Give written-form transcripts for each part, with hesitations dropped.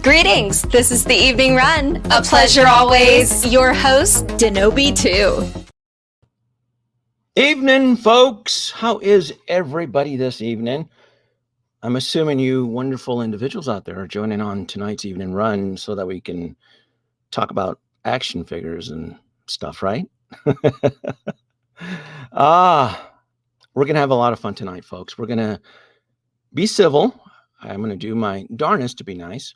Greetings, this is the Evening Run. A pleasure always. Your host, Denobi2. Evening, folks. How is everybody this evening? I'm assuming you wonderful individuals out there are joining on tonight's Evening Run so that we can talk about action figures and stuff, right? We're going to have a lot of fun tonight, folks. We're going to be civil. I'm going to do my darnest to be nice.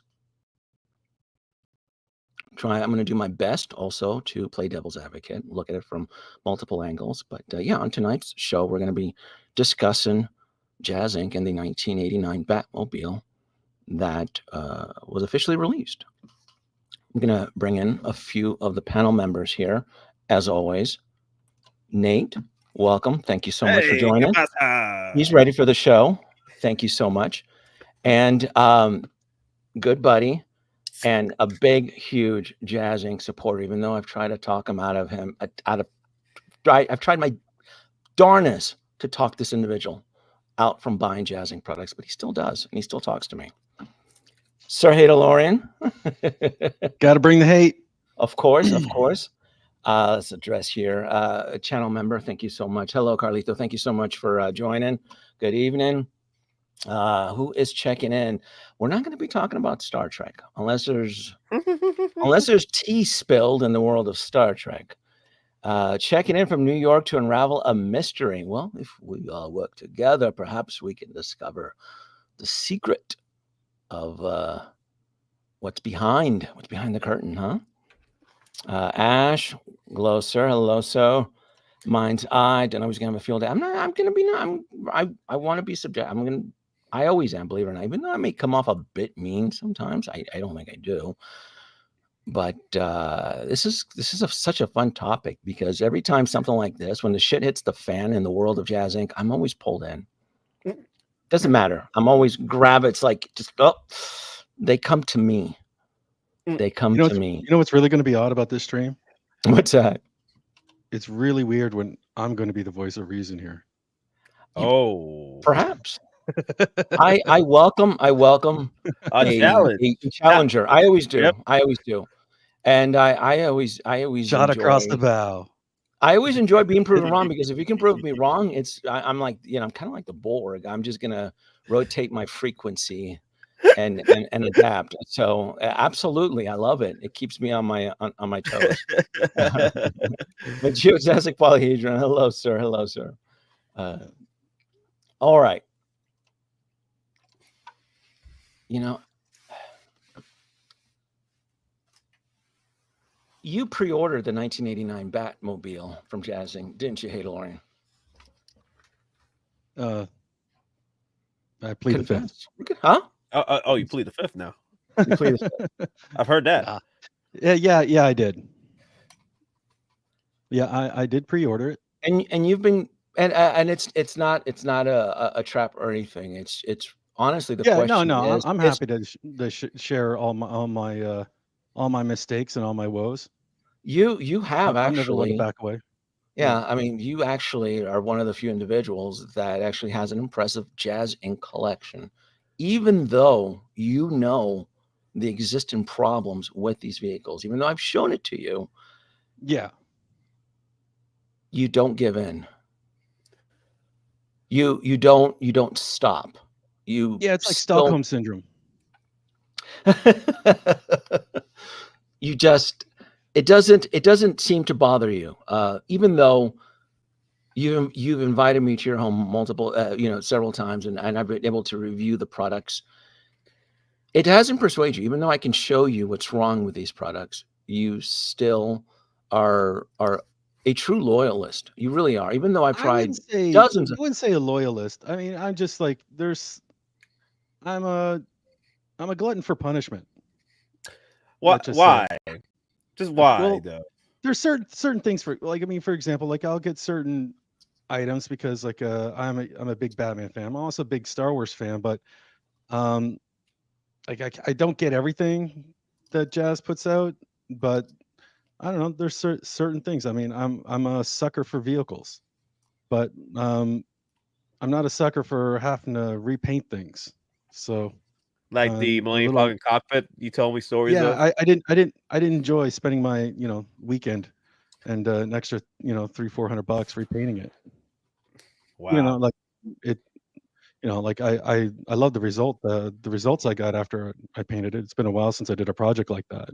I'm going to do my best also to play devil's advocate, look at it from multiple angles. But yeah, on tonight's show, we're going to be discussing Jazzinc and the 1989 Batmobile that was officially released. I'm going to bring in a few of the panel members here, as always. Nate, welcome. Thank you so much for joining. He's ready for the show. Thank you so much. And good buddy. And a big, huge Jazzinc supporter, even though I've tried to talk him I've tried my darnest to talk this individual out from buying Jazzinc products, but he still does, and he still talks to me. Sir Hadelorian. Got to bring the hate. Of course, of course. Let's address here. A channel member, thank you so much. Hello, Carlito. Thank you so much for joining. Good evening. Who is checking in? We're not going to be talking about Star Trek unless there's tea spilled in the world of Star Trek. Checking in from New York to unravel a mystery. Well, if we all work together, perhaps we can discover the secret of what's behind the curtain, huh? Ash, hello, sir. Hello, so. Mind's eye. Don't always gonna have a field day. I want to be subjective. I always am, believe it or not, even though I may come off a bit mean sometimes. I don't think I do. But this is such a fun topic because every time something like this, when the shit hits the fan in the world of Jazzinc, I'm always pulled in. Doesn't matter. I'm always grab it. It's like just they come to me. They come to me. You know what's really going to be odd about this stream? What's that? It's really weird when I'm going to be the voice of reason here. Perhaps. I welcome a challenge. A challenger. I always do. Yep. I always do. And I always shot across the bow. I always enjoy being proven wrong because if you can prove me wrong, I'm like, I'm kind of like the Borg. I'm just gonna rotate my frequency and adapt. So absolutely, I love it. It keeps me on my toes. But geodesic polyhedron. Hello, sir. Hello, sir. All right. You pre-ordered the 1989 Batmobile from Jazzinc, didn't you, Hadelorian? I plead the fifth. Huh? Oh, you plead the fifth now. You plead the fifth. I've heard that. Yeah, I did. Yeah, I did pre-order it. And you've been and it's not a trap or anything. It's honestly the question. No. I'm happy to share all my mistakes and all my woes. You have I'm actually never let it back away. Yeah, I mean, you actually are one of the few individuals that actually has an impressive Jazzinc collection, even though you know the existing problems with these vehicles. Even though I've shown it to you, yeah, you don't give in. You don't stop. It's like Stockholm syndrome. You just it doesn't seem to bother you, even though you've invited me to your home several times, and I've been able to review the products. It hasn't persuaded you, even though I can show you what's wrong with these products. You still are a true loyalist. You really are, even though I've tried dozens. I wouldn't say a loyalist. I mean, I'm just like I'm a glutton for punishment. Why? Just why, well, though? There's certain things for example, like I'll get certain items because I'm a big Batman fan. I'm also a big Star Wars fan, but like I don't get everything that Jazz puts out, but I don't know. There's certain things. I mean, I'm a sucker for vehicles, but I'm not a sucker for having to repaint things. So Like the Millennium little, Falcon cockpit you told me stories yeah, of? I didn't enjoy spending my weekend and an extra $300-400 repainting it. Wow. Like it. Like I love the results I got after I painted it. It's been a while since I did a project like that,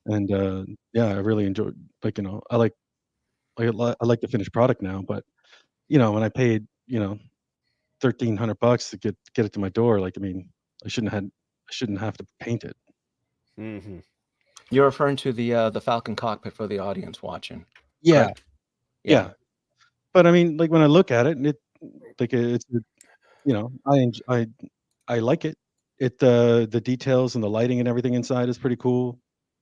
and yeah, I really enjoyed. Like I like the finished product now, but when I paid $1,300 to get it to my door, like, I mean, I shouldn't have to paint it. Mm-hmm. You're referring to the Falcon cockpit for the audience watching. Yeah, Correct? yeah. But I mean, like when I look at it, and I like it. The details and the lighting and everything inside is pretty cool.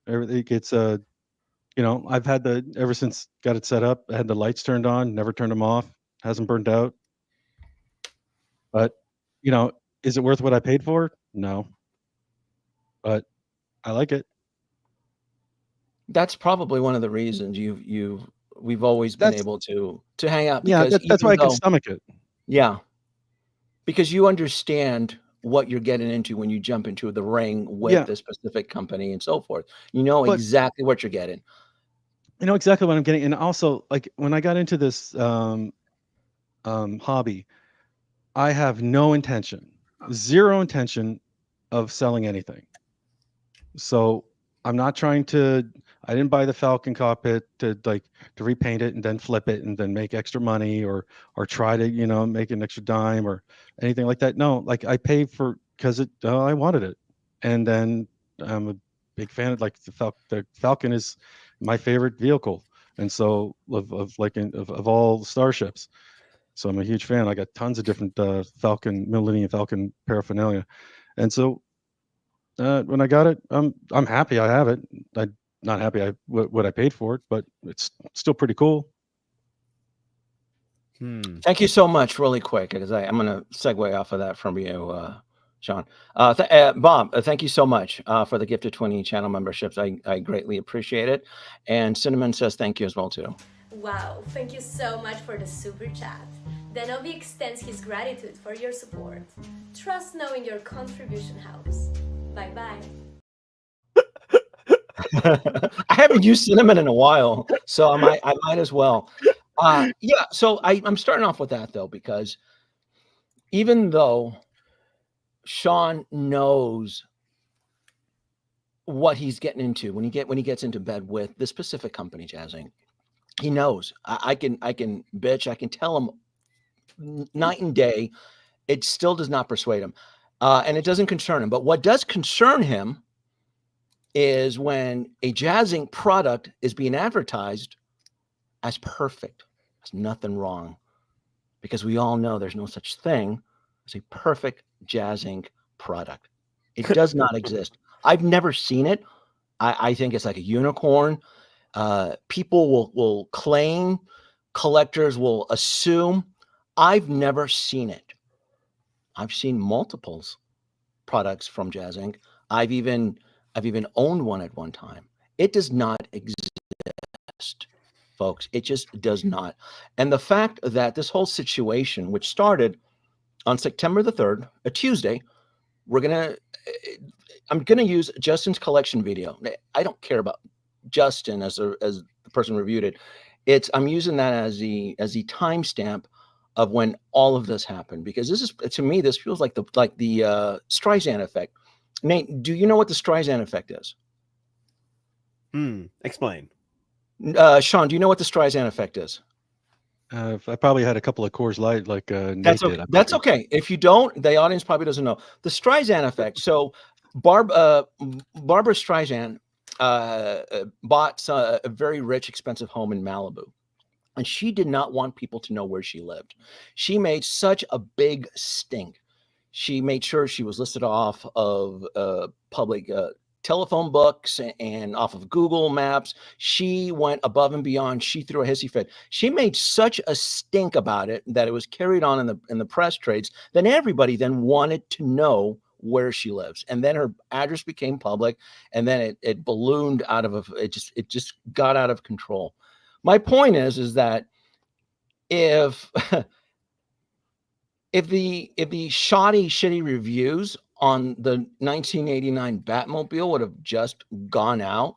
Everything gets I've had ever since got it set up. I had the lights turned on, never turned them off. Hasn't burned out. But is it worth what I paid for? No. But I like it. That's probably one of the reasons we've always been That's able to hang out, Yeah. because That's why I even can though, stomach it. yeah, because you understand what you're getting into when you jump into the ring with Yeah. the specific company and so forth. You know But exactly what you're getting. you know exactly what I'm getting, and also like when I got into this hobby, I have zero intention of selling anything. So I'm not trying to. I didn't buy the Falcon cockpit to repaint it and then flip it and then make extra money, or try to make an extra dime or anything like that. No, like I paid for because I wanted it, and then I'm a big fan of the Falcon is my favorite vehicle, and so of all the starships. So I'm a huge fan. I got tons of different Millennium Falcon paraphernalia, and so when I got it, I'm happy I have it. I'm not happy what I paid for it, but it's still pretty cool. Thank you so much. Really quick, because I'm going to segue off of that from you, Sean. Bob, thank you so much for the gift of 20 channel memberships. I greatly appreciate it. And Cinnamon says thank you as well too. Wow, thank you so much for the super chat. Denobi extends his gratitude for your support. Trust knowing your contribution helps. Bye-bye. I haven't used Cinnamon in a while, so I might as well. Yeah, so I'm starting off with that though, because even though Sean knows what he's getting into when he gets into bed with this specific company, Jazzinc, he knows. I can bitch. I can tell him night and day. It still does not persuade him, and it doesn't concern him. But what does concern him is when a Jazzinc product is being advertised as perfect. There's nothing wrong, because we all know there's no such thing as a perfect Jazzinc product. It does not exist. I've never seen it. I think it's like a unicorn. People will claim, collectors will assume. I've never seen it. I've seen multiples products from Jazzinc. I've even owned one at one time. It does not exist, folks. It just does not. And the fact that this whole situation, which started on September the 3rd, a Tuesday, I'm gonna use Justin's collection video. I don't care about Justin as the person reviewed it. I'm using that as the timestamp of when all of this happened, because this is, to me, this feels like the Streisand Effect. Nate, do you know what the Streisand Effect is? Explain. Sean, do you know what the Streisand Effect is? I probably had a couple of Coors Light like Nate That's okay. did. That's okay. If you don't, the audience probably doesn't know the Streisand Effect. So Barbara Streisand bought a very rich, expensive home in Malibu, and she did not want people to know where she lived. She made such a big stink. She made sure she was listed off of public telephone books and off of Google Maps. She went above and beyond. She threw a hissy fit. She made such a stink about it that it was carried on in the press trades. Then everybody then wanted to know where she lives, and then her address became public, and then it ballooned out of it just got out of control. My point is that if the shoddy, shitty reviews on the 1989 Batmobile would have just gone out,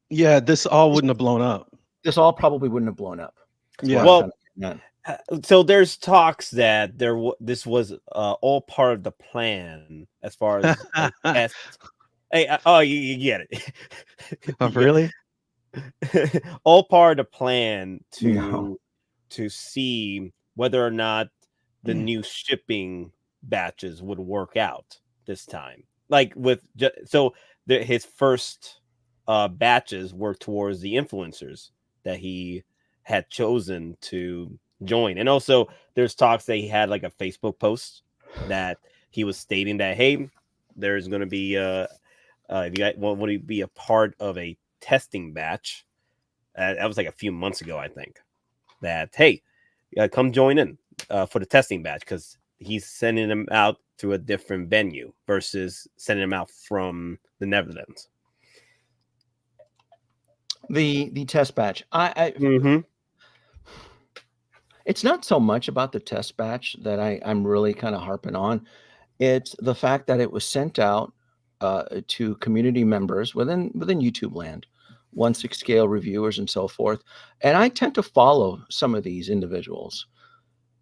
Yeah, this all wouldn't have blown up. this all probably wouldn't have blown up. That's Yeah. what I'm Well, kinda getting at. so there's talks that this was all part of the plan as far as a test. Hey, you get it. Oh, Yeah. really? All part of the plan No. to see whether or not the new shipping batches would work out this time. Like with his first batches were towards the influencers that he had chosen to join. And also there's talks that he had like a Facebook post that he was stating that, hey, there's going to be if you guys want to be a part of a testing batch. That was like a few months ago, I think, that, hey, come join in for the testing batch, because he's sending them out through a different venue versus sending them out from the Netherlands. The test batch. It's not so much about the test batch that I'm really kind of harping on. It's the fact that it was sent out to community members within YouTube land, 1/6 scale reviewers and so forth. And I tend to follow some of these individuals,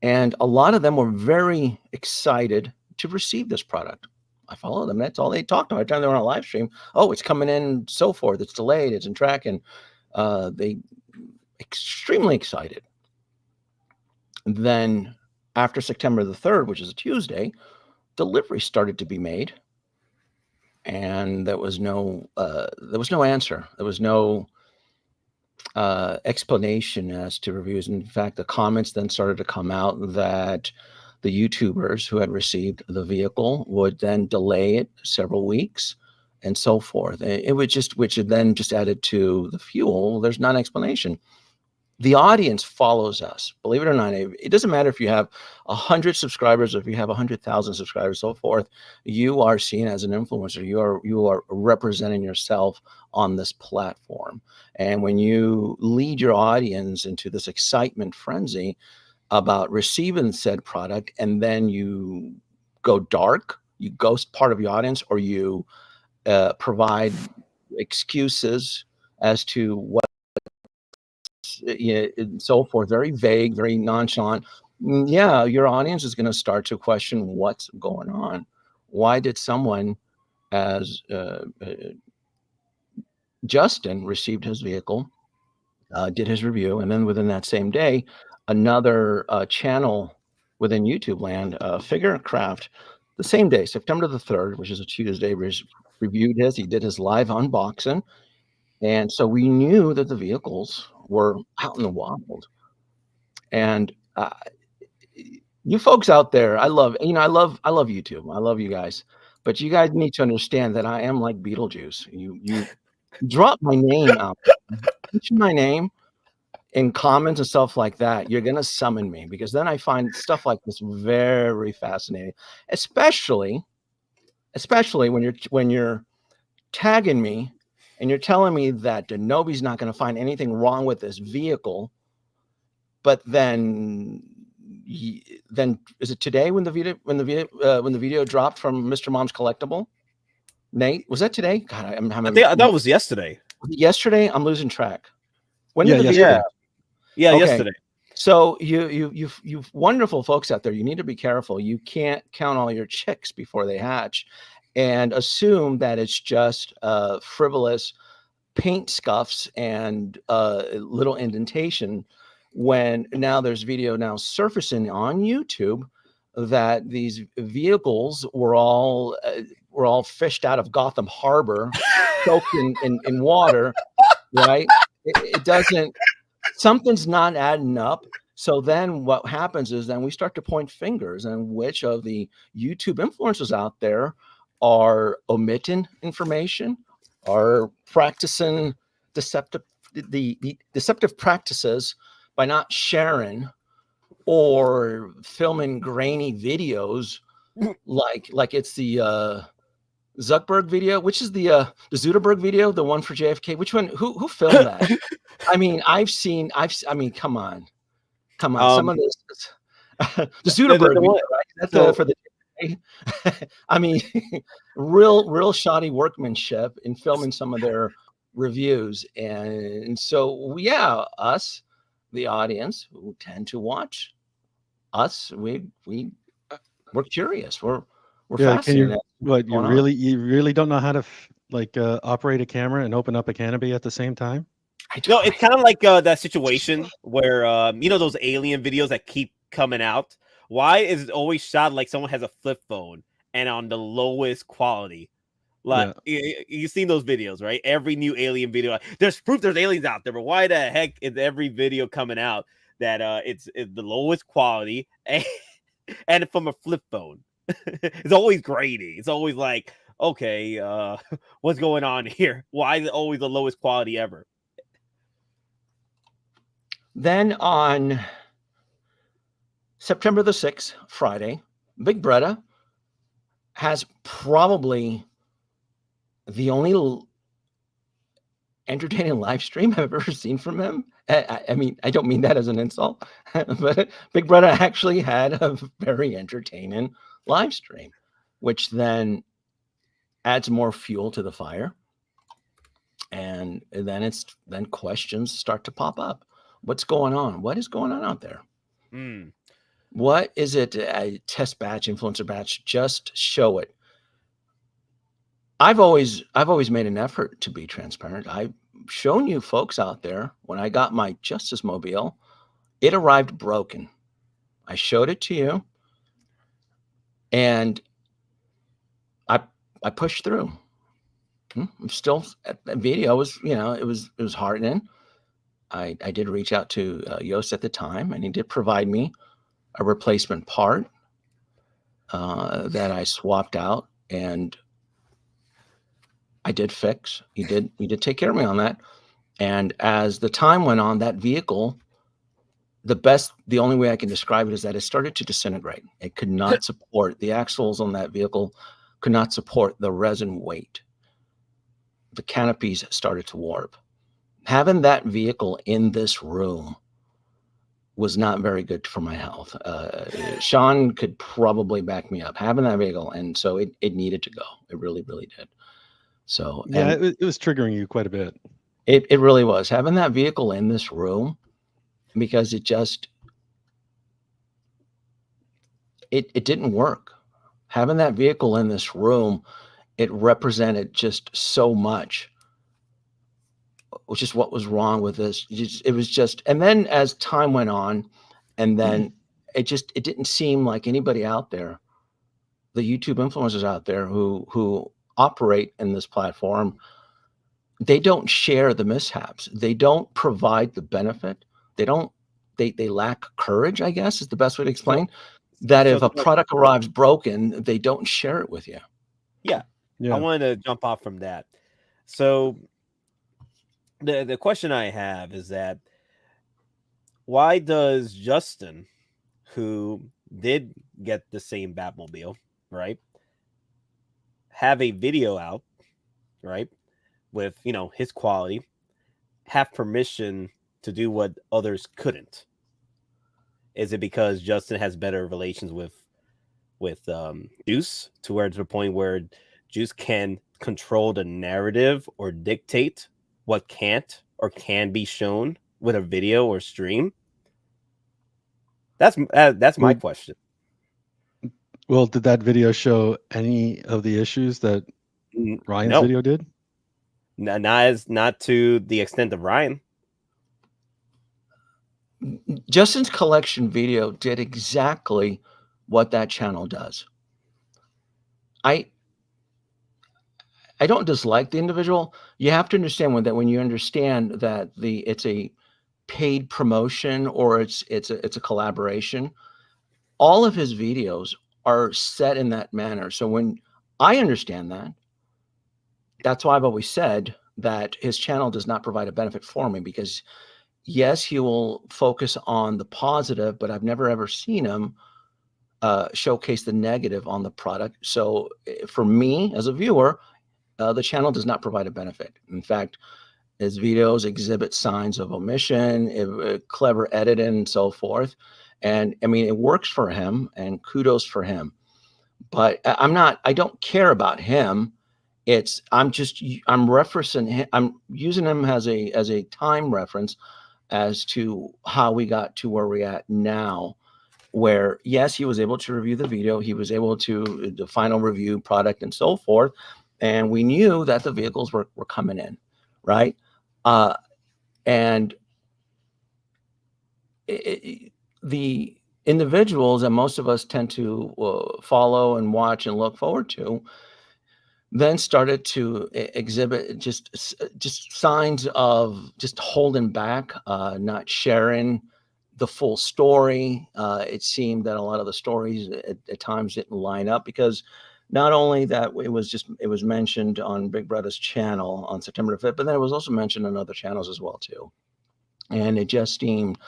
and a lot of them were very excited to receive this product. I follow them. That's all they talked about. Every time they were on a live stream, oh, it's coming in, so forth. It's delayed. It's in track, and they extremely excited. Then after September the 3rd, which is a Tuesday, delivery started to be made, and there was no answer. There was no explanation as to reviews. In fact, the comments then started to come out that the YouTubers who had received the vehicle would then delay it several weeks and so forth. It would just, which then just added to the fuel. There's not an explanation. The audience follows us, believe it or not. It doesn't matter if you have 100 subscribers or if you have 100,000 subscribers, so forth. You are seen as an influencer. You are representing yourself on this platform. And when you lead your audience into this excitement frenzy about receiving said product, and then you go dark, you ghost part of your audience, or you provide excuses as to what, and so forth, very vague, very nonchalant. Yeah, your audience is going to start to question what's going on. Why did someone as Justin received his vehicle, did his review, and then within that same day, another channel within YouTube land, Figurecraft, the same day, September the 3rd, which is a Tuesday, reviewed his. He did his live unboxing. And so we knew that the vehicles were out in the wild. And you folks out there, I love YouTube. I love you guys. But you guys need to understand that I am like Beetlejuice. You drop my name out. Mention my name in comments and stuff like that, you're gonna summon me, because then I find stuff like this very fascinating, especially when you're tagging me and you're telling me that Denobi's not going to find anything wrong with this vehicle, but then is it today when the video dropped from Mr. Mom's Collectible? Nate, was that today? God, I think that was yesterday. Yesterday, I'm losing track. When Yeah, did the yesterday. video? Yeah, Okay. yesterday. So you wonderful folks out there, you need to be careful. You can't count all your chicks before they hatch and assume that it's just frivolous paint scuffs and little indentation, when now there's video now surfacing on YouTube that these vehicles were all fished out of Gotham Harbor, soaked in water, right? It doesn't, something's not adding up. So then what happens is then we start to point fingers, and which of the YouTube influencers out there are omitting information, are practicing deceptive practices by not sharing or filming grainy videos like it's the Zuckerberg video, which is the Zuckerberg video, the one for JFK. Which one? Who filmed that? I mean, I mean, come on. Some of this, the Zuckerberg video, right? That's for the I mean, real shoddy workmanship in filming some of their reviews. And so, yeah, us, the audience who tend to watch us, we're curious. We're Yeah, can fascinated. you What's you going on. really don't know how to operate a camera and open up a canopy at the same time? No, it's kind of like that situation where you know those alien videos that keep coming out. Why is it always shot like someone has a flip phone and on the lowest quality? Like you've seen those videos, right? Every new alien video, there's proof there's aliens out there, but why the heck is every video coming out that it's the lowest quality and from a flip phone? It's always grainy. It's always like, okay, what's going on here? Why is it always the lowest quality ever? Then on September the 6th, Friday, Big Bretta has probably the only entertaining live stream I've ever seen from him. I mean, I don't mean that as an insult, but Big Bretta actually had a very entertaining live stream, which then adds more fuel to the fire. And then questions start to pop up. What's going on? What is going on out there? What is it? A test batch, influencer batch? Just show it. I've always made an effort to be transparent. I've shown you folks out there when I got my Justice Mobile, it arrived broken. I showed it to you, and I pushed through. I'm still, that video was, it was heartening. I did reach out to Yost at the time, and he did provide me a replacement part that I swapped out, and I did fix. He did take care of me on that. And as the time went on, that vehicle, the only way I can describe it is that it started to disintegrate. It could not support, the axles on that vehicle could not support the resin weight. The canopies started to warp. Having that vehicle in this room was not very good for my health. Sean could probably back me up. Having that vehicle, and so it needed to go. It really, really did. So yeah, it was triggering you quite a bit. It really was. Having that vehicle in this room, because it didn't work. Having that vehicle in this room, it represented just so much, which is what was wrong with this. It was just, and then as time went on, and then it didn't seem like anybody out there, the YouTube influencers out there who operate in this platform, they don't share the mishaps. They don't provide the benefit. They lack courage, I guess is the best way to explain. If a product arrives broken, they don't share it with you. Yeah. I wanted to jump off from that. So the question I have is that why does Justin, who did get the same Batmobile, right, have a video out, right, with his quality, have permission to do what others couldn't? Is it because Justin has better relations with Juice, to the point where Juice can control the narrative or dictate what can't or can be shown with a video or stream? That's my question. Well, did that video show any of the issues that Ryan's video did? Not to the extent of Ryan. Justin's collection video did exactly what that channel does. I don't dislike the individual. You have to understand when you understand that it's a paid promotion or it's a collaboration, all of his videos are set in that manner. So when I understand that, that's why I've always said that his channel does not provide a benefit for me, because yes, he will focus on the positive, but I've never ever seen him showcase the negative on the product. So for me as a viewer, the channel does not provide a benefit. In fact, his videos exhibit signs of omission, clever editing, and so forth. And I mean, it works for him, and kudos for him. but I don't care about him. I'm referencing him. I'm using him as a time reference as to how we got to where we're at now, where yes, he was able to review the video, he was able to the final review product and so forth, and we knew that the vehicles were coming in, right? And the individuals that most of us tend to follow and watch and look forward to then started to exhibit just signs of just holding back, not sharing the full story. It seemed that a lot of the stories at times didn't line up, because not only that it was mentioned on Big Brother's channel on September 5th, but then it was also mentioned on other channels as well too. And it just seemed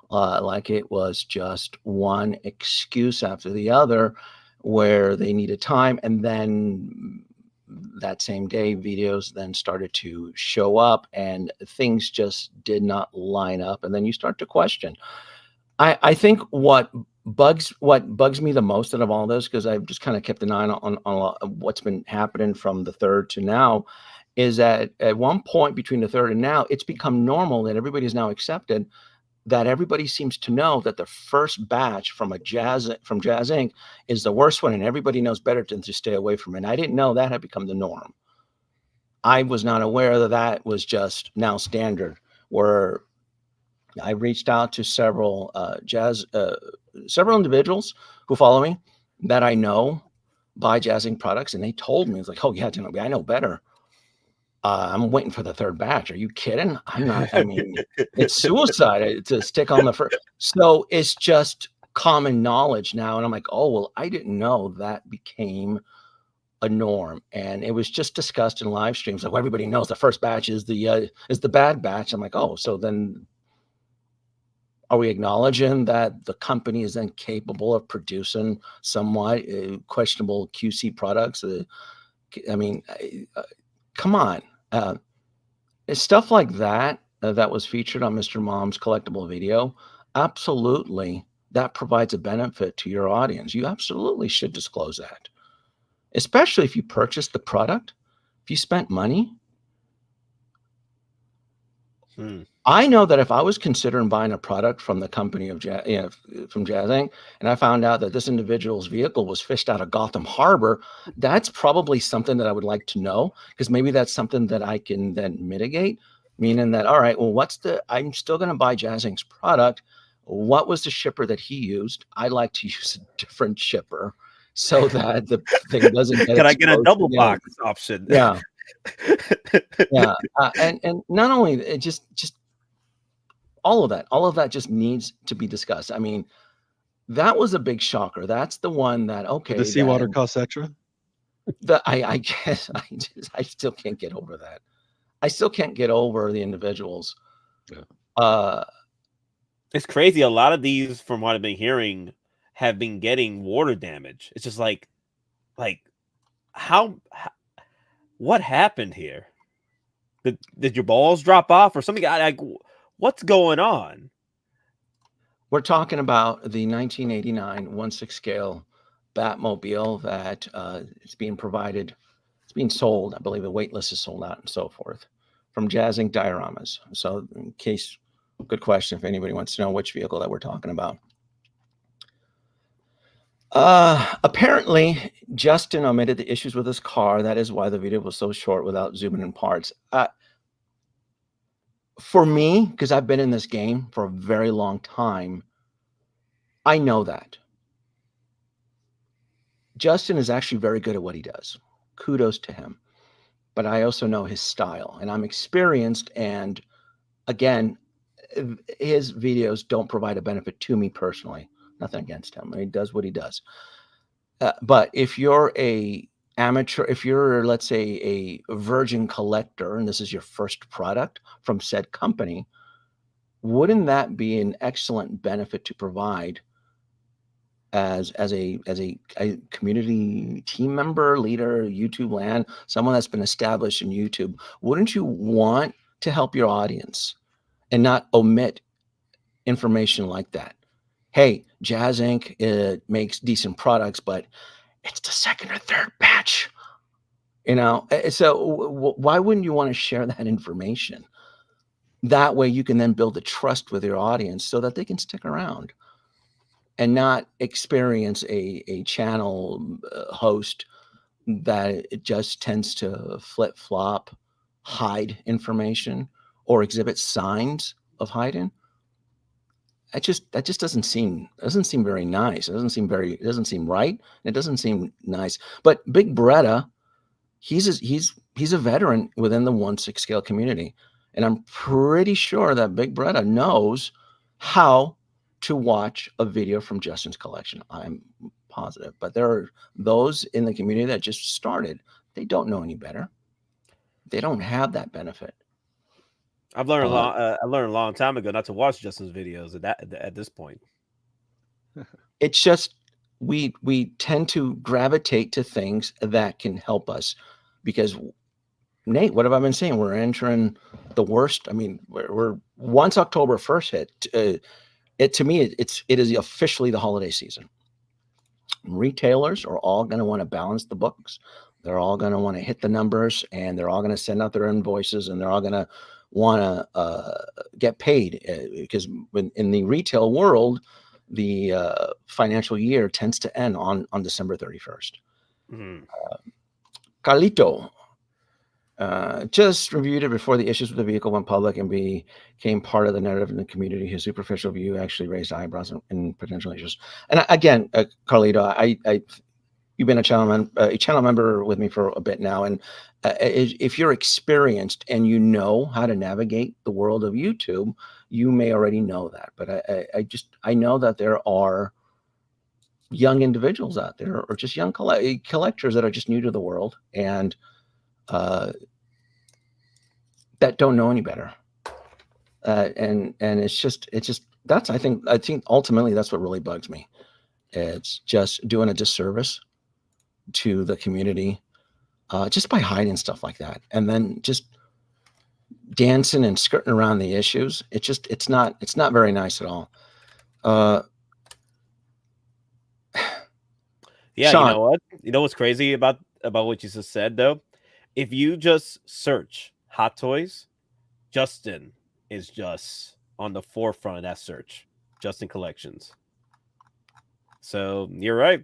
like it was just one excuse after the other, where they needed time, and then that same day videos then started to show up and things just did not line up, and then you start to question. I think what bugs me the most out of all this, because I've just kind of kept an eye on what's been happening from the 3rd to now, is that at one point between the 3rd and now, it's become normal that everybody's now accepted that everybody seems to know that the first batch from Jazzinc is the worst one, and everybody knows better than to stay away from it. And I didn't know that had become the norm. I was not aware that that was just now standard, where I reached out to several several individuals who follow me that I know buy Jazzinc products, and they told me, it's like, oh yeah, I know better. I'm waiting for the 3rd batch. Are you kidding? I'm not. I mean, it's suicide to stick on the first. So it's just common knowledge now. And I'm like, oh, well, I didn't know that became a norm. And it was just discussed in live streams. Like, well, everybody knows the first batch is the bad batch. I'm like, oh, so then are we acknowledging that the company is then capable of producing somewhat questionable QC products? I mean, come on. It's stuff like that that was featured on Mr. Mom's collectible video. Absolutely, that provides a benefit to your audience. You absolutely should disclose that, especially if you purchased the product, if you spent money. I know that if I was considering buying a product from the company of from Jazzinc, and I found out that this individual's vehicle was fished out of Gotham Harbor, that's probably something that I would like to know, because maybe that's something that I can then mitigate, meaning that, all right, well, I'm still going to buy Jazzinc's product. What was the shipper that he used? I like to use a different shipper so that the thing doesn't get Can I get a exposed double again. box option? Yeah. Yeah. And not only it just all of that just needs to be discussed. I mean, that was a big shocker. That's the one that, okay, The seawater costs extra. I guess I still can't get over that. I still can't get over the individuals. Yeah. It's crazy. A lot of these, from what I've been hearing, have been getting water damage. It's just like how what happened here? Did your balls drop off or something? Like, what's going on? We're talking about the 1989 1/6 scale Batmobile that is being provided. It's being sold. I believe the wait list is sold out and so forth from Jazzinc Dioramas. So in case, good question if anybody wants to know which vehicle that we're talking about. Apparently, Justin omitted the issues with his car. That is why the video was so short without zooming in parts. For me, because I've been in this game for a very long time, I know that. Justin is actually very good at what he does. Kudos to him. But I also know his style, and I'm experienced, and again, his videos don't provide a benefit to me personally. Nothing against him. He does what he does. But if you're a amateur, if you're, let's say, a virgin collector, and this is your first product from said company, wouldn't that be an excellent benefit to provide as a community team member, leader, YouTube land, someone that's been established in YouTube? Wouldn't you want to help your audience and not omit information like that? Hey, Jazzinc makes decent products, but it's the second or third batch. So why wouldn't you want to share that information? That way you can then build a trust with your audience so that they can stick around and not experience a channel host that it just tends to flip-flop, hide information, or exhibit signs of hiding. That just doesn't seem very nice. It doesn't seem right. It doesn't seem nice. But Big Bretta, he's a veteran within the 1/6 scale community, and I'm pretty sure that Big Bretta knows how to watch a video from Justin's collection. I'm positive, but there are those in the community that just started. They don't know any better. They don't have that benefit. I've learned I learned a long time ago not to watch Justin's videos at this point. It's just we tend to gravitate to things that can help us because, Nate, what have I been saying? We're entering the worst. I mean, we're once October 1st hit, to me, it is officially the holiday season. Retailers are all going to want to balance the books. They're all going to want to hit the numbers, and they're all going to send out their invoices, and they're all going to want to get paid because in the retail world, the financial year tends to end on December 31st. Mm-hmm. Carlito just reviewed it before the issues with the vehicle went public and became part of the narrative in the community. His superficial view actually raised eyebrows and potential issues. And again, Carlito, you've been a channel member with me for a bit now, and if you're experienced and you know how to navigate the world of YouTube, you may already know that. But I know that there are young individuals out there, or just young collectors that are just new to the world and that don't know any better. And it's just that's I think ultimately that's what really bugs me. It's just doing a disservice to the community just by hiding stuff like that, and then just dancing and skirting around the issues. It's not very nice at all. Yeah, Sean, you know what? You know what's crazy about what you just said though? If you just search Hot Toys, Justin is just on the forefront of that search. Justin Collections. So you're right.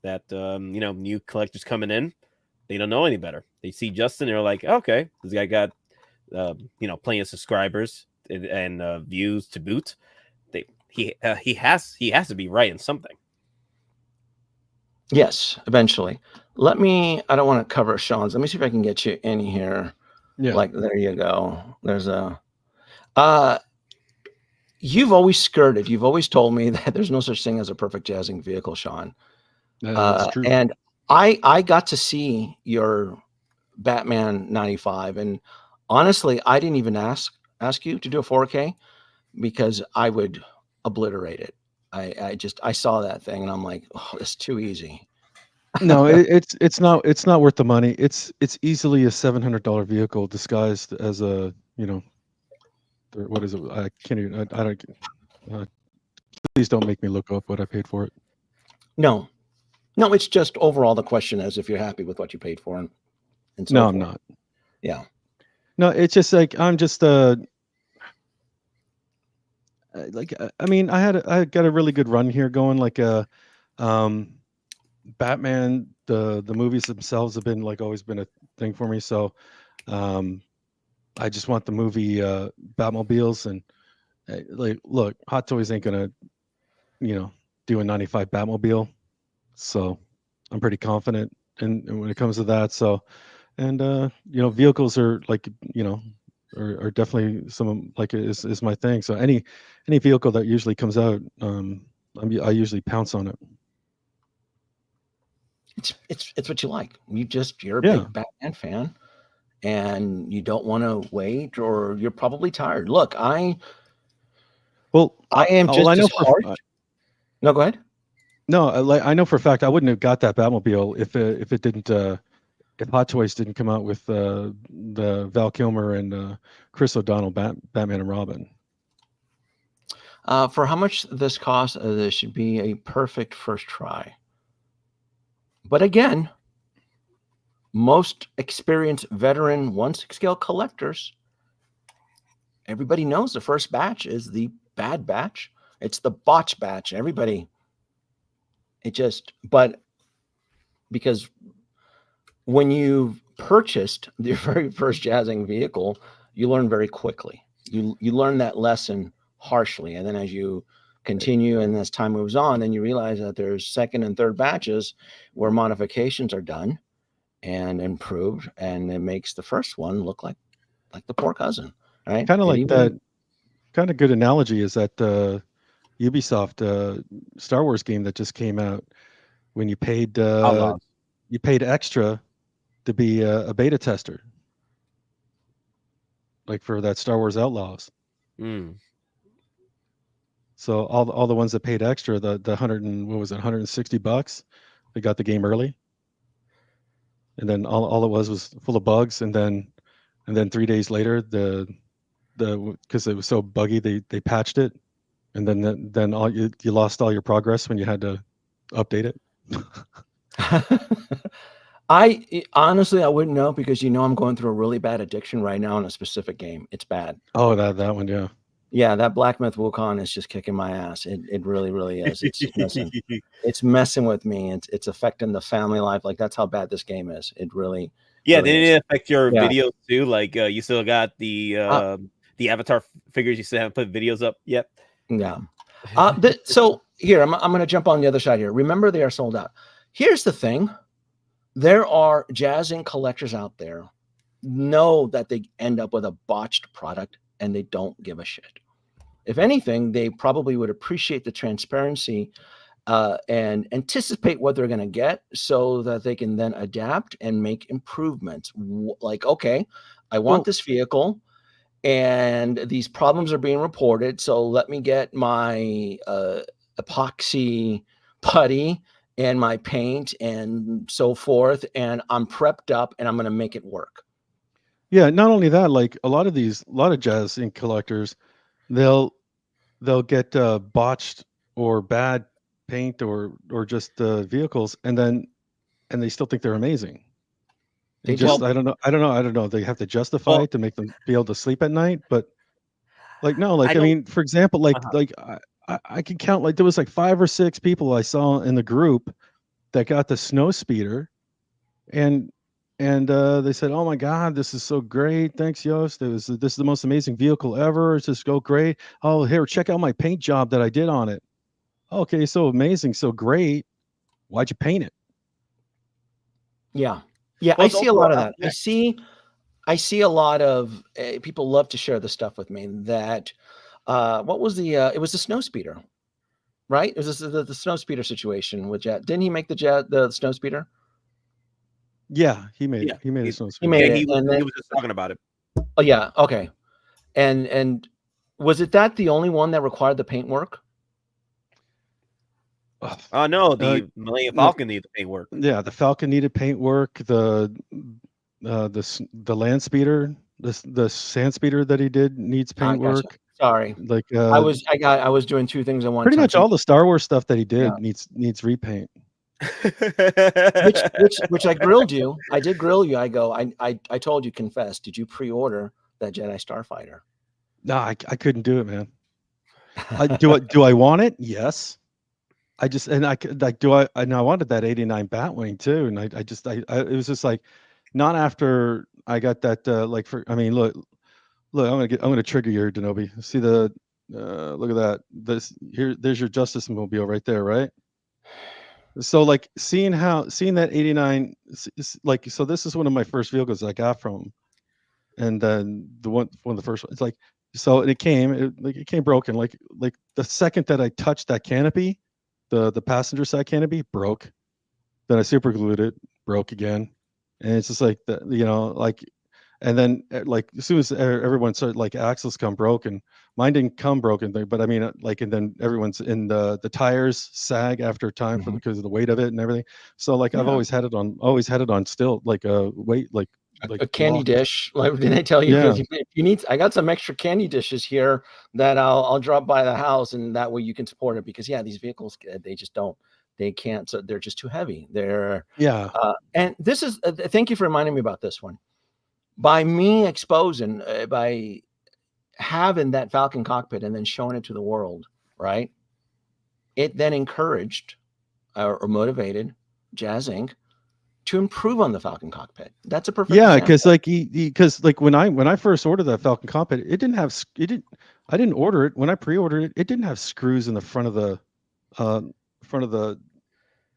That new collectors coming in, they don't know any better. They see Justin, they're like, okay, this guy got plenty of subscribers and views to boot. He has to be right in something. Yes, eventually. I don't want to cover Sean's. Let me see if I can get you in here. Yeah. Like, there you go. There's you've always skirted. You've always told me that there's no such thing as a perfect Jazzinc vehicle, Sean. That's true. And I got to see your Batman 95, and honestly, I didn't even ask you to do a 4K because I would obliterate it. I saw that thing and I'm like, oh, it's too easy. No, it's not worth the money. It's easily a $700 vehicle disguised as a what is it? I can't even. I don't. Please don't make me look up what I paid for it. No, it's just overall the question is if you're happy with what you paid for, and so no, forth. I'm not. Yeah. No, it's just like I'm just like I mean I got a really good run here going. Like Batman, the movies themselves have been always been a thing for me. So I just want the movie Batmobiles, and look, Hot Toys ain't gonna do a 95 Batmobile, so I'm pretty confident and when it comes to that. So and vehicles are are definitely some is my thing. So any vehicle that usually comes out, I usually pounce on it. It's what you like. You're a Yeah. big Batman fan, and you don't want to wait, or you're probably tired. Look, I am just I know as harsh. No, go ahead. No, I know for a fact I wouldn't have got that Batmobile if it didn't if Hot Toys didn't come out with the Val Kilmer and Chris O'Donnell Batman and Robin. For how much this costs, this should be a perfect first try. But again, most experienced veteran 1/6 scale collectors, everybody knows the first batch is the bad batch. It's the botch batch. Everybody, but because when you've purchased the very first Jazzinc vehicle, you learn very quickly. You learn that lesson harshly. And then as you continue and as time moves on, then you realize that there's second and third batches where modifications are done and improved, and it makes the first one look like the poor cousin, right? Kind of And like even- that. Kind of good analogy is that Ubisoft Star Wars game that just came out. When you paid extra to be a beta tester, like for that Star Wars Outlaws. So all the ones that paid extra, the $160, they got the game early, and then all it was full of bugs, and then 3 days later because it was so buggy they patched it, and then all you lost all your progress when you had to update it. I honestly wouldn't know, because I'm going through a really bad addiction right now in a specific game. It's bad. Oh, that one, yeah. Yeah, that Black Myth Wukong is just kicking my ass. It really, really is. It's just messing. It's messing with me. It's affecting the family life. Like, that's how bad this game is. It really. Yeah, really didn't is. it affect your Yeah. videos too? Like, you still got the avatar figures. You still haven't put videos up yet. Yeah. So here, I'm going to jump on the other side here. Remember, they are sold out. Here's the thing. There are Jazzinc collectors out there know that they end up with a botched product, and they don't give a shit. If anything, they probably would appreciate the transparency and anticipate what they're going to get, so that they can then adapt and make improvements. Like, okay, I want this vehicle, and these problems are being reported, so let me get my epoxy putty and my paint and so forth, and I'm prepped up, and I'm going to make it work. Yeah, not only that, like a lot of Jazzinc collectors, they'll get botched or bad paint or just vehicles, and they still think they're amazing. I don't know. They have to justify it to make them be able to sleep at night, but like, no, like, I mean, for example, like I can count, like, there was like 5 or 6 people I saw in the group that got the snow speeder, and they said, "Oh my God, this is so great! Thanks, Yost. This is the most amazing vehicle ever. It's just so great. Oh, here, check out my paint job that I did on it. Okay, so amazing, so great. Why'd you paint it?" Yeah, Well, I see a lot of that. yeah. I see a lot of people love to share the stuff with me. That what was it was the snow speeder, right? It was the snow speeder situation with Jet. Didn't he make the snow speeder? Yeah, he made it. He made it. He made it, he and then, was just talking about it. Oh yeah, okay. And was it that the only one that required the paint work? Oh no, the Millennium Falcon needed the paint work. Yeah, the Falcon needed paint work. The land speeder, the sand speeder that he did needs paint Gotcha. work. Sorry, Like I was doing 2 things at once. Pretty much all the Star Wars stuff that he did needs repaint. which I grilled you. I did grill you. I told you, confess. Did you pre-order that Jedi Starfighter? No, I couldn't do it, man. Do I want it? Yes. I wanted that 89 Batwing too, and it was just like, not after I got that look, I'm gonna trigger you here, Denobi. See the look at that. There's your Justice Mobile right there, right? So like seeing that 89, like, so this is one of my first vehicles I got from him, and then one of the first ones. It's like, so it came broken. Like the second that I touched that canopy, the passenger side canopy broke. Then I super glued it, broke again, and it's just like and then like as soon as everyone started, like, axles come broken. Mine didn't come broken, but I mean, and then everyone's in the tires sag after time because of the weight of it and everything. So like, I've always had it on still, like a weight, like a candy dish. Like, didn't I tell you? Yeah. If you need, I got some extra candy dishes here that I'll drop by the house, and that way you can support it, because these vehicles, they just don't They can't. So they're just too heavy. They're Yeah. and this is. Thank you for reminding me about this one. By me exposing, by having that Falcon cockpit and then showing it to the world, right? It then encouraged or motivated Jazzinc to improve on the Falcon cockpit. That's a perfect Yeah, example. because like when I first ordered that Falcon cockpit, it didn't have I didn't order it when I pre-ordered it. It didn't have screws in the front of the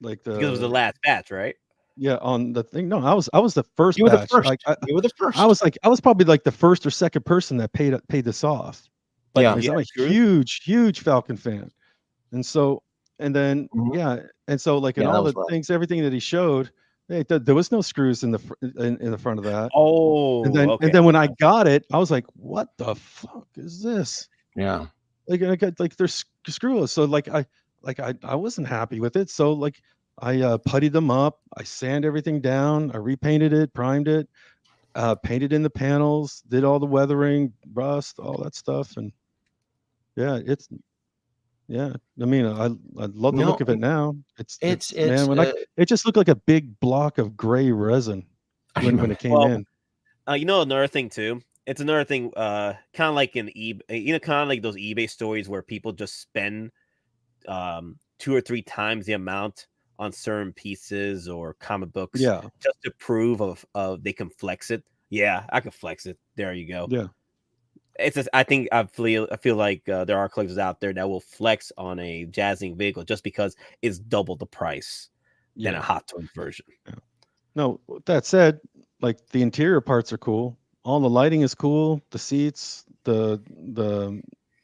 like Because it was the the last batch, right? yeah on the thing. No, I was the first You were the batch. first. Like You were the first. I was probably like the first or second person that paid this off. But Yeah. did you I'm have a screws? huge Falcon fan, and so Mhm. yeah, and so like in Yeah, that all was the rough. things, everything that he showed, there was no screws in the in the front of that. Oh, okay. And then when I got it, I was like, "What the fuck is this?" Yeah. Like I got like there's screws. So I wasn't happy with it. So like I puttied them up, I sand everything down, I repainted it, primed it, painted in the panels, did all the weathering, rust, all that stuff, and yeah, yeah. I mean, I love the No, look of it now. it's Man, when it just looked like a big block of gray resin I when know. it came Well, in. you know, another thing too. It's another thing, kind of like in eBay, you know, kind of like those eBay stories where people just spend 2 or 3 times the amount on certain pieces or comic books Yeah, just to prove of they can flex it. Yeah, I can flex it. There you go. yeah. It's just, I feel like there are collectors out there that will flex on a Jazzinc vehicle just because it's double the price than a Yeah. Hot Toys version. No, that said, like the interior parts are cool. All the lighting is cool. The seats, the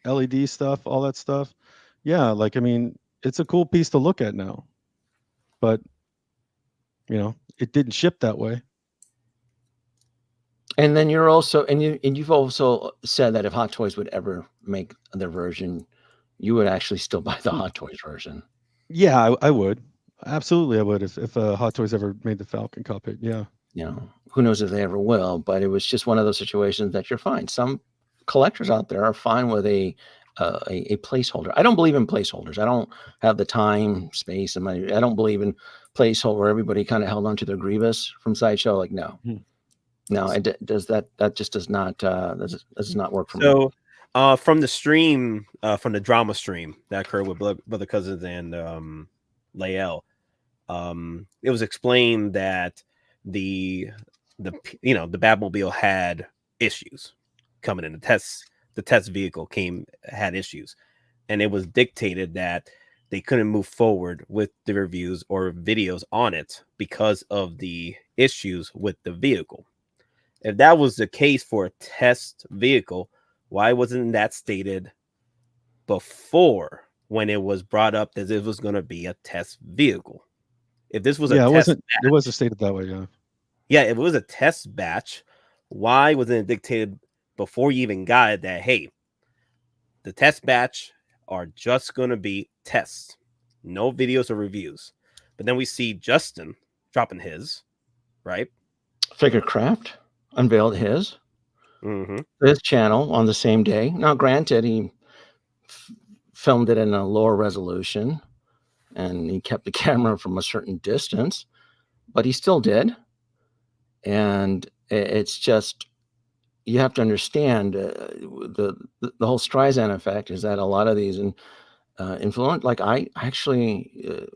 LED stuff, all that stuff. Yeah, like I mean, it's a cool piece to look at now. But it didn't ship that way. And then you've also said that if Hot Toys would ever make their version, you would actually still buy the Hot Toys version. Yeah, I would. Absolutely, I would if Hot Toys ever made the Falcon cockpit. Yeah. Who knows if they ever will, but it was just one of those situations that you're fine. Some collectors out there are fine with a placeholder. I don't believe in placeholders. I don't have the time, space, and money. I don't believe in placeholder where everybody kind of held onto their Grievous from Sideshow. Like, no. No, it does that just does not does not work for me. So from the stream, from the drama stream that occurred with Brother Cousins and Lael, it was explained that the Batmobile had issues coming in. The test vehicle had issues, and it was dictated that they couldn't move forward with the reviews or videos on it because of the issues with the vehicle. If that was the case for a test vehicle, why wasn't that stated before when it was brought up that it was going to be a test vehicle? If this was a test batch, it wasn't stated that way. Yeah. Yeah, if it was a test batch, why wasn't it dictated before you even got it that, hey, the test batch are just going to be tests, no videos or reviews? But then we see Justin dropping his, right? Figurecraft unveiled his channel on the same day. Now, granted, he filmed it in a lower resolution and he kept the camera from a certain distance, but he still did. And it's just, you have to understand the whole Streisand effect is that a lot of these influence, like I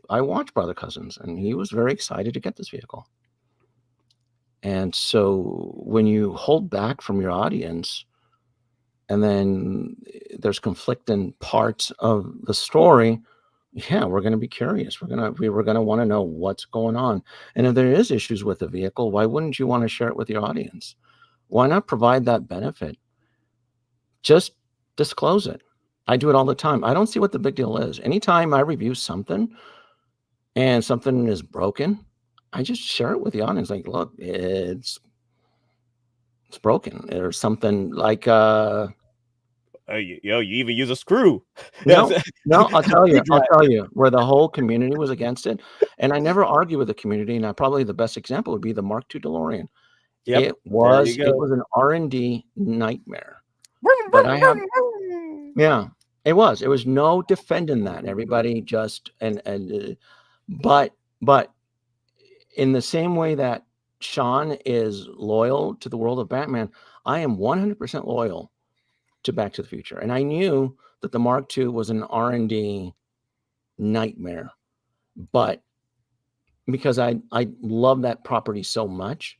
watched Brother Cousins and he was very excited to get this vehicle. And so when you hold back from your audience and then there's conflicting parts of the story, yeah, we're going to be curious. We're going to want to know what's going on. And if there is issues with the vehicle, why wouldn't you want to share it with your audience? Why not provide that benefit? Just disclose it. I do it all the time. I don't see what the big deal is. Anytime I review something and something is broken, I just share it with the audience. Like, look, it's broken or something like, you even use a screw. No, I'll tell you where the whole community was against it. And I never argue with the community. And probably the best example would be the Mark II DeLorean. Yep, It was an R&D nightmare. But it was no defending that. Everybody just, and But in the same way that Sean is loyal to the world of Batman, I am 100% loyal to Back to the Future. And I knew that the Mark II was an R&D nightmare, but because I love that property so much,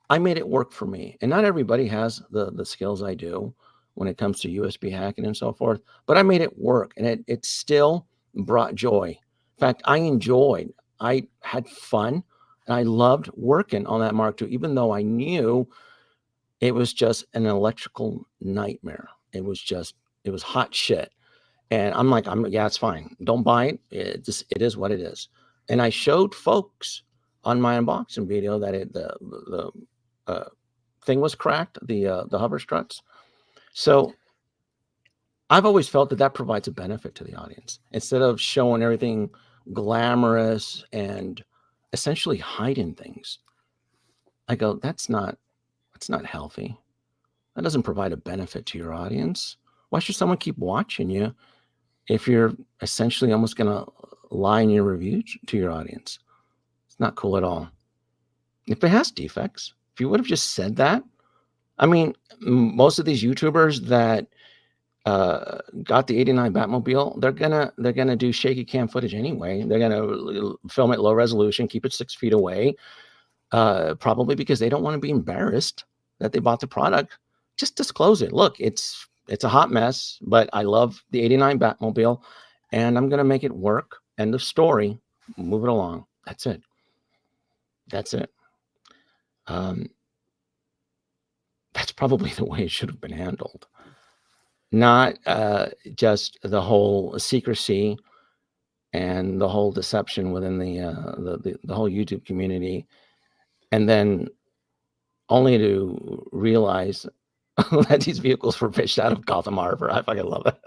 I made it work for me. And not everybody has the skills I do when it comes to USB hacking and so forth, but I made it work, and it still brought joy. In fact, I had fun, and I loved working on that Mark II, even though I knew it was just an electrical nightmare. It was hot shit. And I'm like, yeah, it's fine. Don't buy it. It is what it is. And I showed folks on my unboxing video that the thing was cracked, the hover struts. So I've always felt that provides a benefit to the audience instead of showing everything glamorous and essentially hiding things. I go, that's not healthy. That doesn't provide a benefit to your audience. Why should someone keep watching you if you're essentially almost going to lie in your review to your audience? It's not cool at all. If it has defects, if you would have just said that, I mean, most of these YouTubers that got the '89 Batmobile, they're gonna do shaky cam footage anyway. They're gonna film it low resolution, keep it 6 feet away, probably because they don't want to be embarrassed that they bought the product. Just disclose it. Look, it's a hot mess, but I love the '89 Batmobile, and I'm gonna make it work. End of story. Move it along. That's it. That's probably the way it should have been handled. Not just the whole secrecy and the whole deception within the whole YouTube community, and then only to realize that these vehicles were fished out of Gotham Harbor. I fucking love that.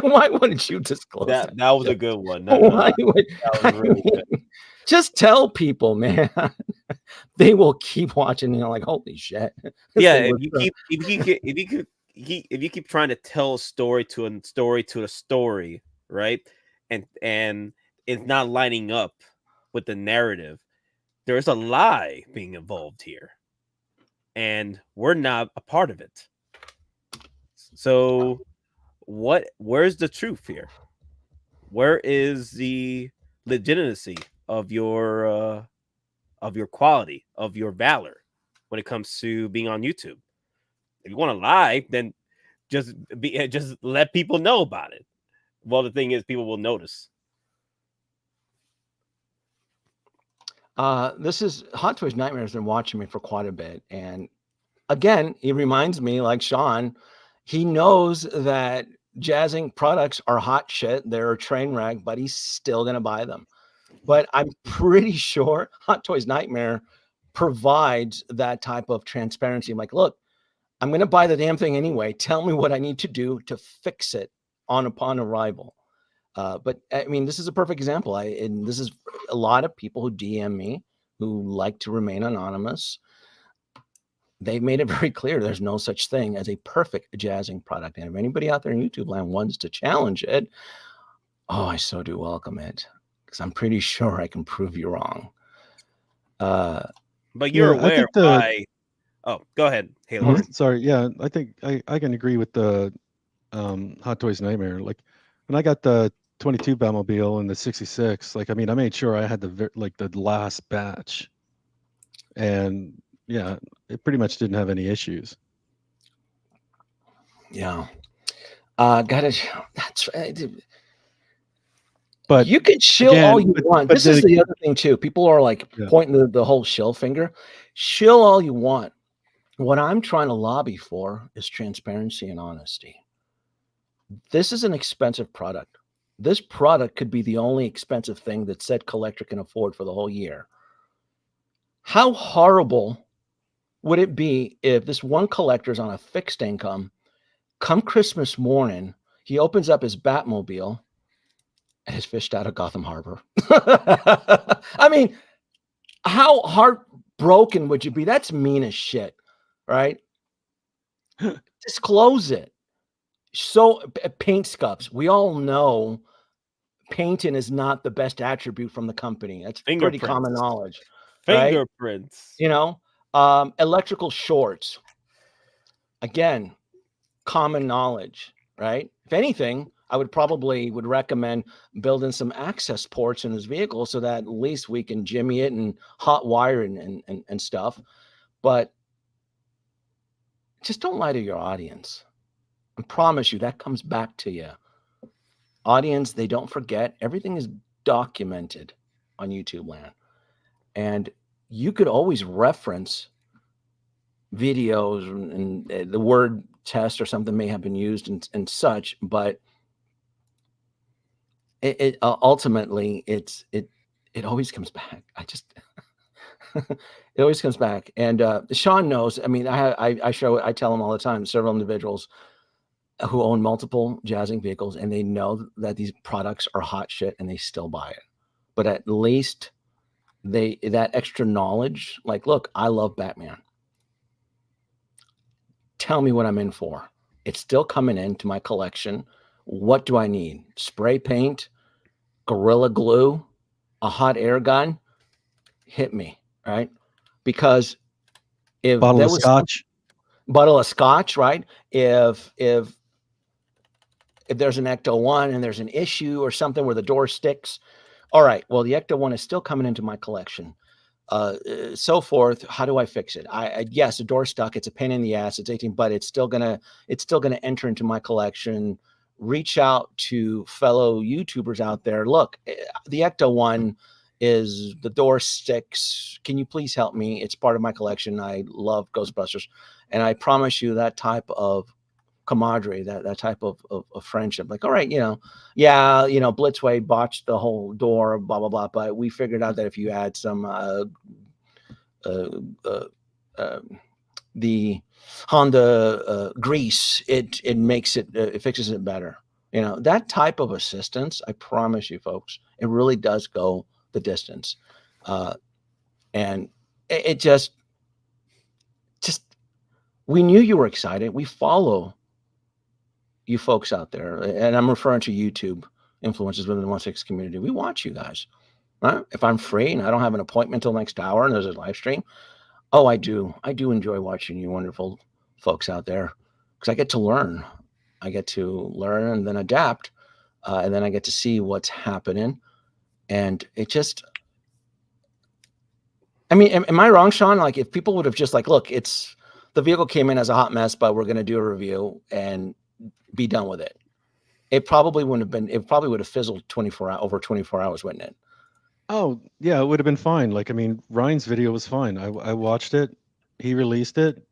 Why wouldn't you disclose that? That was a good one. Why would, that was really good. Just tell people, man. They will keep watching. Like, holy shit. Yeah, if you keep trying to tell a story to a story, right, and it's not lining up with the narrative, there's a lie being involved here, and we're not a part of it. So, where's the truth here? Where is the legitimacy of your quality, of your valor when it comes to being on YouTube? If you want to lie, then just let people know about it. Well, the thing is, people will notice. This is Hot Toys Nightmare has been watching me for quite a bit, and again, he reminds me, like Sean, he knows that Jazzinc products are hot shit. They're a train wreck, but he's still gonna buy them. But I'm pretty sure Hot Toys Nightmare provides that type of transparency. I'm like, look, I'm going to buy the damn thing anyway. Tell me what I need to do to fix it upon arrival. But I mean, this is a perfect example. And this is a lot of people who DM me who like to remain anonymous. They've made it very clear there's no such thing as a perfect Jazzinc product. And if anybody out there in YouTube land wants to challenge it, oh, I so do welcome it. Because I'm pretty sure I can prove you wrong. But you're aware why... Oh, go ahead, Halo. Sorry, yeah, I think I can agree with the Hot Toys Nightmare. Like when I got the 22 Batmobile and the 66, like I mean, I made sure I had the last batch, and yeah, it pretty much didn't have any issues. Yeah, that's right. But you can shill all you want. This is the other thing too. People are like pointing the whole shill finger. Shill all you want. What I'm trying to lobby for is transparency and honesty. This is an expensive product. This product could be the only expensive thing that said collector can afford for the whole year. How horrible would it be if this one collector's on a fixed income, come Christmas morning, he opens up his Batmobile and is fished out of Gotham Harbor? I mean, how heartbroken would you be? That's mean as shit, right? Disclose it. So paint scuffs. We all know painting is not the best attribute from the company. That's pretty common Fingerprints. knowledge, right? Fingerprints. You know, electrical shorts, again, common knowledge, right? If anything, I would recommend building some access ports in this vehicle so that at least we can jimmy it and hot wire and stuff. But just don't lie to your audience. I promise you that comes back to you. Audience, they don't forget. Everything is documented on YouTube land. And you could always reference videos and the word test or something may have been used and such, but it ultimately it always comes back. It always comes back. And Sean knows. I mean, I tell him all the time, several individuals who own multiple Jazzinc vehicles, and they know that these products are hot shit and they still buy it. But at least that extra knowledge, like, look, I love Batman. Tell me what I'm in for. It's still coming into my collection. What do I need? Spray paint, Gorilla Glue, a hot air gun? Hit me, right? Because if Bottle there of was scotch. Bottle of scotch, right? If there's an Ecto-1 and there's an issue or something where the door sticks, all right, well, the Ecto-1 is still coming into my collection. So forth. How do I fix it? Yes, the door stuck. It's a pain in the ass. It's 18, but it's still gonna enter into my collection. Reach out to fellow YouTubers out there. Look, the Ecto-1 is the door sticks. Can you please help me? It's part of my collection. I love Ghostbusters, and I promise you that type of camaraderie, that type of friendship. Like, all right, Blitzway botched the whole door, blah blah blah, but we figured out that if you add some the Honda grease, it makes it fixes it better. That type of assistance, I promise you folks, it really does go the distance. And it just we knew you were excited. We follow you folks out there, and I'm referring to YouTube influencers within the 1/6 community. We watch you guys, right? If I'm free and I don't have an appointment till next hour and there's a live stream, I do enjoy watching you wonderful folks out there, because I get to learn and then adapt, and then I get to see what's happening. And it just, I mean, am I wrong, Sean? Like, if people would have just like, look, the vehicle came in as a hot mess, but we're going to do a review and be done with it, it probably wouldn't have been. It probably would have fizzled over 24 hours, wouldn't it? Oh yeah, it would have been fine. Like, I mean, Ryan's video was fine. I watched it. He released it.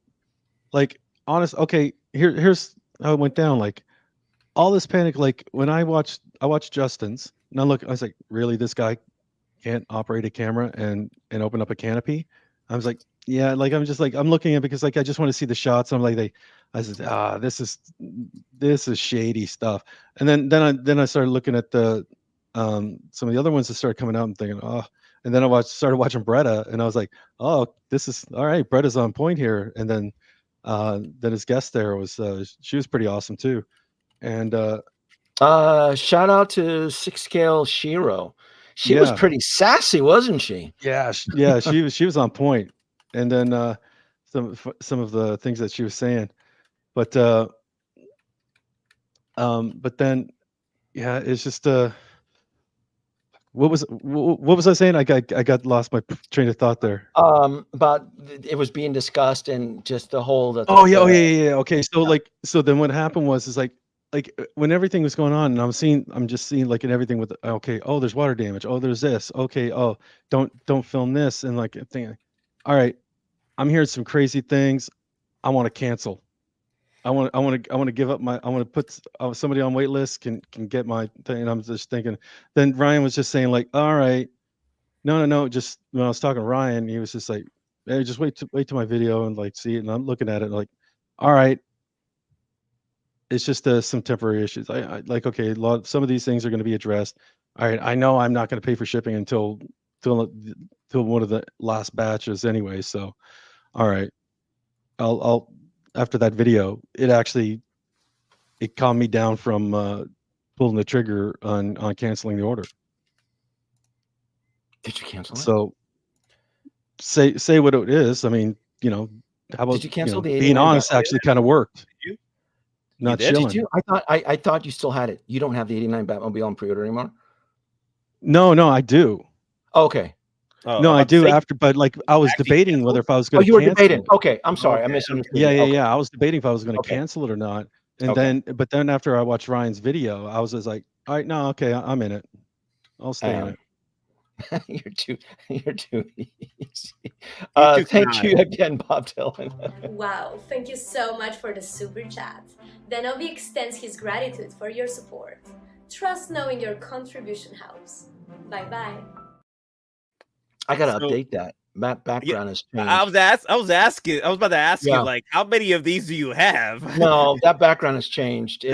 Like, okay, here's how it went down. Like, all this panic. Like, when I watched Justin's. Now look, I was like, really, this guy can't operate a camera and open up a canopy? I was like, yeah, like, I'm just like, I'm looking at it because, like, I just want to see the shots. I'm like, I said, this is shady stuff. And then I started looking at the some of the other ones that started coming out and thinking, and then I started watching Bretta, and I was like, oh, this is all right. Bretta's on point here. And then his guest there was she was pretty awesome too. And shout out to 6Scale Shiro. She was pretty sassy, wasn't she? Yeah, she was on point. And then some of the things that she was saying, but then yeah, it's just what was I saying? I got lost my train of thought there. About it was being discussed and just the whole. Yeah. Okay, so then what happened was like when everything was going on, and I'm just seeing like in everything with okay, oh, there's water damage, oh, there's this, okay, oh, don't film this, and like thinking, all right, I'm hearing some crazy things, I want to cancel. I want to give up I want to put somebody on wait list can get my thing. And I'm just thinking, then Ryan was just saying like, all right, no, just when I was talking to Ryan, he was just like, hey, just wait till my video and like see it. And I'm looking at it like, all right, it's just some temporary issues. I like, okay, some of these things are going to be addressed. All right, I know I'm not going to pay for shipping until one of the last batches anyway. So, all right, I'll after that video, it calmed me down from pulling the trigger on canceling the order. Did you cancel it? So say what it is. I mean, how about Did you cancel the being 89 honest Batmobile? actually kind of worked. You? Not did? chilling. Did you? I thought you still had it. You don't have the 89 Batmobile on pre-order anymore? No, I do. Okay. No, I do after, but like I was Actually debating whether if I was going to you were cancel debating. it. Okay, I'm sorry. I Okay. misunderstood. Yeah, you. Okay. I was debating if I was going to Okay. cancel it or not. And Okay. then after I watched Ryan's video, I was just like, all right, no, okay, I'm in it. I'll stay in it. You're too easy. too Thank you kind. again, Bob Dylan. Wow, thank you so much for the super chat. Denobi extends his gratitude for your support. Trust knowing your contribution helps. Bye-bye. I gotta So- update that. Background has changed. I was about to ask Yeah. you, like, how many of these do you have? No, that background has changed.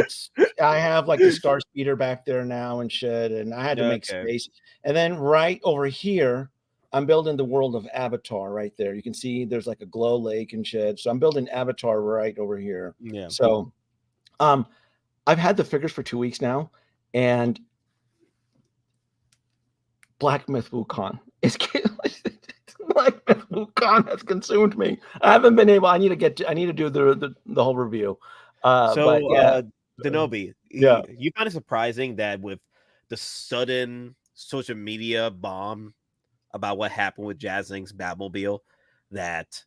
I have like the star speeder back there now and shit, and I had to make Okay. space. And then right over here, I'm building the world of Avatar right there. You can see there's like a glow lake and shit. So I'm building Avatar right over here. Yeah. So I've had the figures for 2 weeks now, and Black Myth Wukong is Black Myth Wukong has consumed me. I haven't been able. I need to do the whole review. But yeah, Denobi, yeah. you find it surprising that with the sudden social media bomb about what happened with Jazzinc's Batmobile, that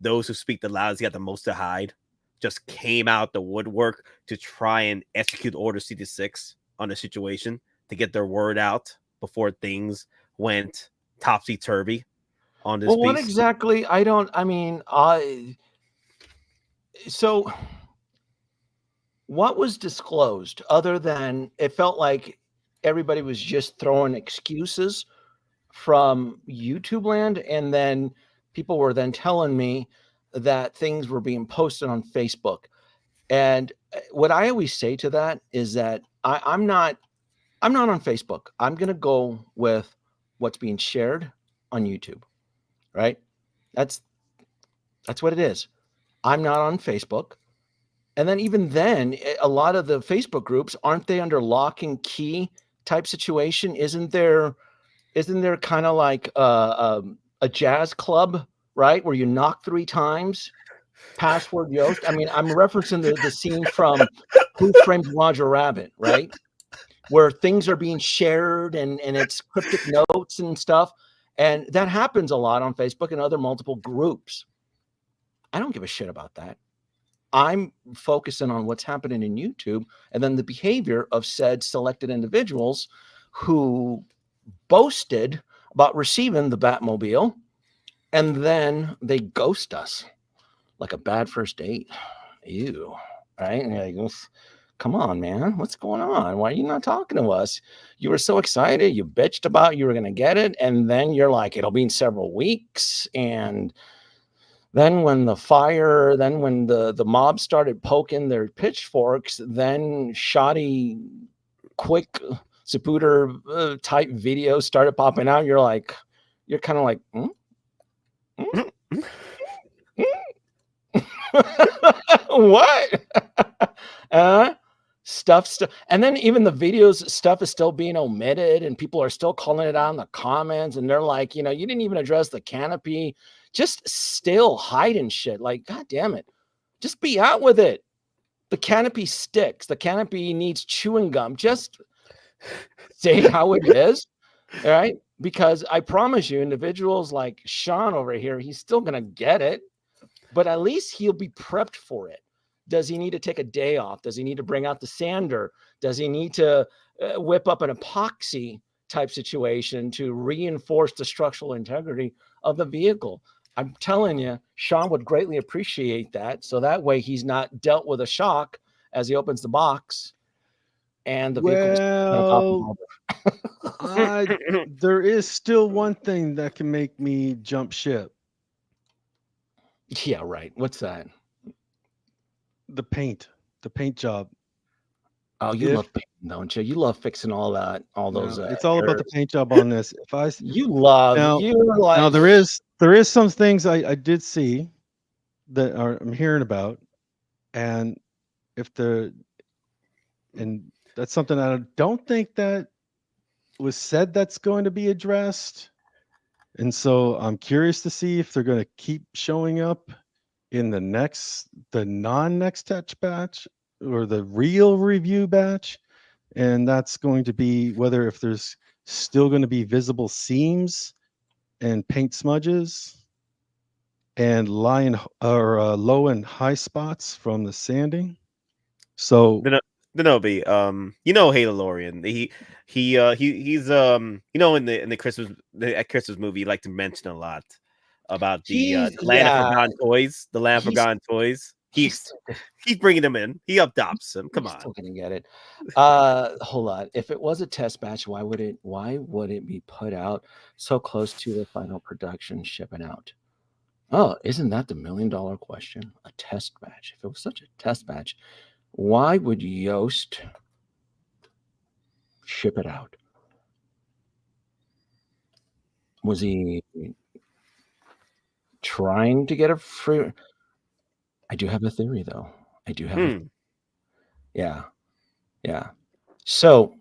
those who speak the loudest got the most to hide just came out the woodwork to try and execute Order 66 on the situation to get their word out before things went topsy-turvy on this Well, what piece. exactly? So what was disclosed other than it felt like everybody was just throwing excuses from YouTube land, and then people were then telling me that things were being posted on Facebook. And what I always say to that is that I'm not on Facebook. I'm going to go with what's being shared on YouTube, right? That's what it is. I'm not on Facebook. And then even then, a lot of the Facebook groups, aren't they under lock and key type situation? Isn't there kind of like a jazz club, right? Where you knock 3 times, password Yoast. I mean, I'm referencing the scene from Who Framed Roger Rabbit, right? Where things are being shared and it's cryptic notes and stuff. And that happens a lot on Facebook and other multiple groups. I don't give a shit about that. I'm focusing on what's happening in YouTube and then the behavior of said selected individuals who boasted about receiving the Batmobile, and then they ghost us like a bad first date. Ew, right? And you're like, come on, man, what's going on? Why are you not talking to us? You were so excited, you bitched about you were going to get it, and then you're like, it'll be in several weeks. And then when the mob started poking their pitchforks, then shoddy, quick Zapruder type videos started popping out. You're kind of like, what? Stuff. And then even the videos stuff is still being omitted, and people are still calling it out in the comments. And they're like, you didn't even address the canopy, just still hiding shit. Like, God damn it. Just be out with it. The canopy sticks. The canopy needs chewing gum. Just say how it is. All right. Because I promise you, individuals like Sean over here, he's still going to get it, but at least he'll be prepped for it. Does he need to take a day off? Does he need to bring out the sander? Does he need to whip up an epoxy type situation to reinforce the structural integrity of the vehicle? I'm telling you, Sean would greatly appreciate that. So that way he's not dealt with a shock as he opens the box and the vehicle. There is still one thing that can make me jump ship. Yeah, right. What's that? The paint job. Oh, you love paint, don't you? You love fixing all that, all those. It's all about the errors. paint job on this. Now there is some things I did see that I'm hearing about, and That's something I don't think that was said that's going to be addressed. And so I'm curious to see if they're going to keep showing up in the non-next touch batch or the real review batch. And that's going to be whether if there's still going to be visible seams and paint smudges and low and high spots from the sanding. So Denobi, Halo Lorian. He's in the Christmas movie, you like to mention a lot about the land of forgotten toys. The land of forgotten toys. He's bringing them in. He adopts them. Come on. Still gonna get it. Hold on. If it was a test batch, why would it be put out so close to the final production shipping out? Oh, isn't that the $1 million question? A test batch. If it was such a test batch, why would Yoast ship it out? Was he trying to get a free? I do have a theory, though. I do have yeah. So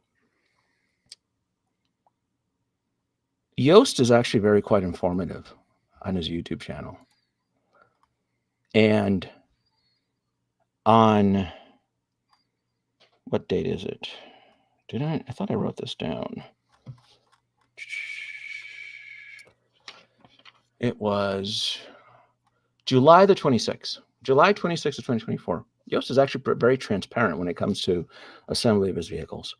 Yoast is actually very quite informative on his YouTube channel. And on what date is it? I thought I wrote this down. It was July the 26th. July 26th of 2024. Yoast is actually very transparent when it comes to assembly of his vehicles.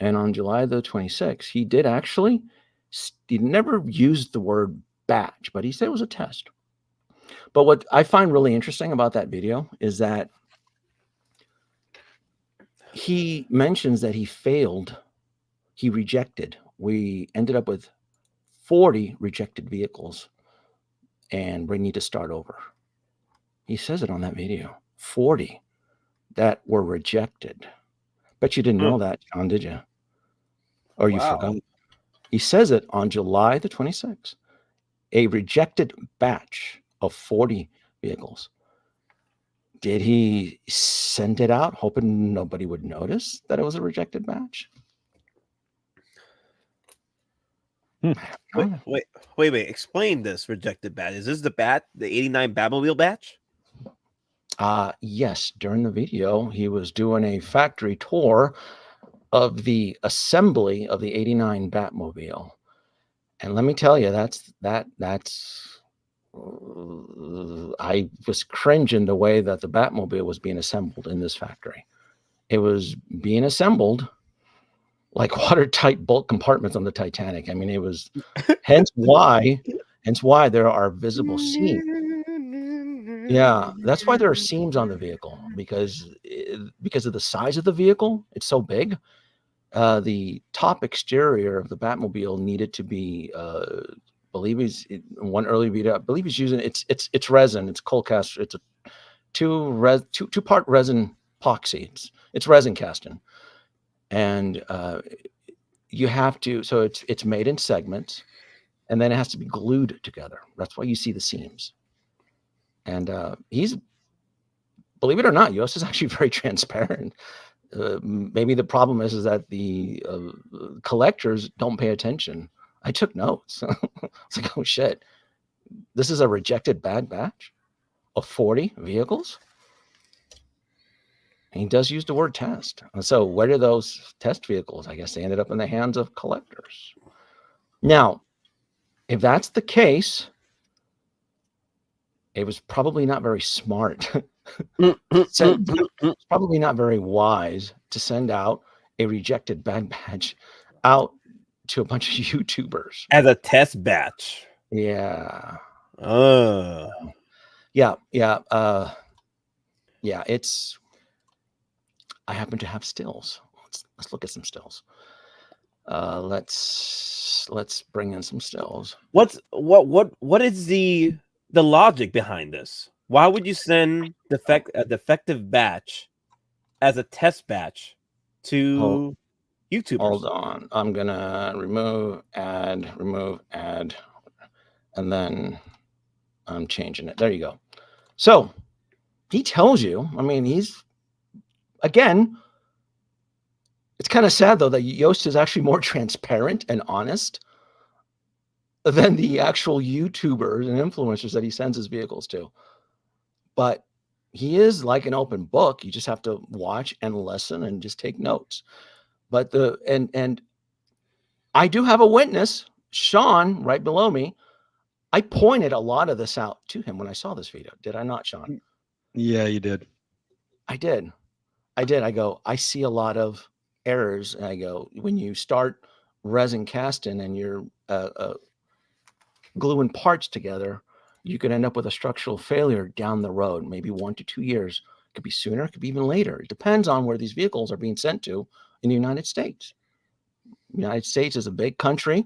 And on July the 26th, he never used the word batch, but he said it was a test. But what I find really interesting about that video is that he mentions that he failed. He rejected. We ended up with 40 rejected vehicles and we need to start over. He says it on that video. 40 that were rejected. Bet you didn't know that, John, did you? Or you forgot? He says it on July the 26th. A rejected batch of 40 vehicles. Did he send it out hoping nobody would notice that it was a rejected batch? Wait. Explain this rejected batch. Is this the 89 Batmobile batch? Yes. During the video, he was doing a factory tour of the assembly of the 89 Batmobile. And let me tell you, that's I was cringing the way that the Batmobile was being assembled in this factory. It was being assembled like watertight bulk compartments on the Titanic. I mean, it was hence why there are visible seams. Yeah, that's why there are seams on the vehicle because of the size of the vehicle. It's so big. The top exterior of the Batmobile needed to be believe he's in one early video. I believe he's using it's resin. It's cold cast. It's a two-part resin epoxy. It's resin casting, and you have to. So it's made in segments, and then it has to be glued together. That's why you see the seams. And he's, believe it or not, Yoast is actually very transparent. Maybe the problem is that the collectors don't pay attention. I took notes. It's like, oh shit, this is a rejected bad batch of 40 vehicles. And he does use the word test. So where are those test vehicles? I guess they ended up in the hands of collectors. Now, if that's the case, it was probably not very smart. It's probably not very wise to send out a rejected bad batch out to a bunch of YouTubers as a test batch. Yeah. Yeah. It's. I happen to have stills. Let's look at some stills. Let's bring in some stills. What is the logic behind this? Why would you send a defective batch as a test batch to YouTubers? Hold on. I'm gonna remove, add, and then I'm changing it. There you go. So he tells you, I mean, he's again, It's kind of sad, though, that Yost is actually more transparent and honest than the actual YouTubers and influencers that he sends his vehicles to. But he is like an open book. You just have to watch and listen and just take notes. But and I do have a witness, Sean, right below me. I pointed a lot of this out to him when I saw this video. Did I not, Sean? Yeah, you did. I did. I go, I see a lot of errors. And I go, when you start resin casting and you're gluing parts together, you could end up with a structural failure down the road, maybe 1 to 2 years. It could be sooner, it could be even later. It depends on where these vehicles are being sent to in the United States. The United States is a big country.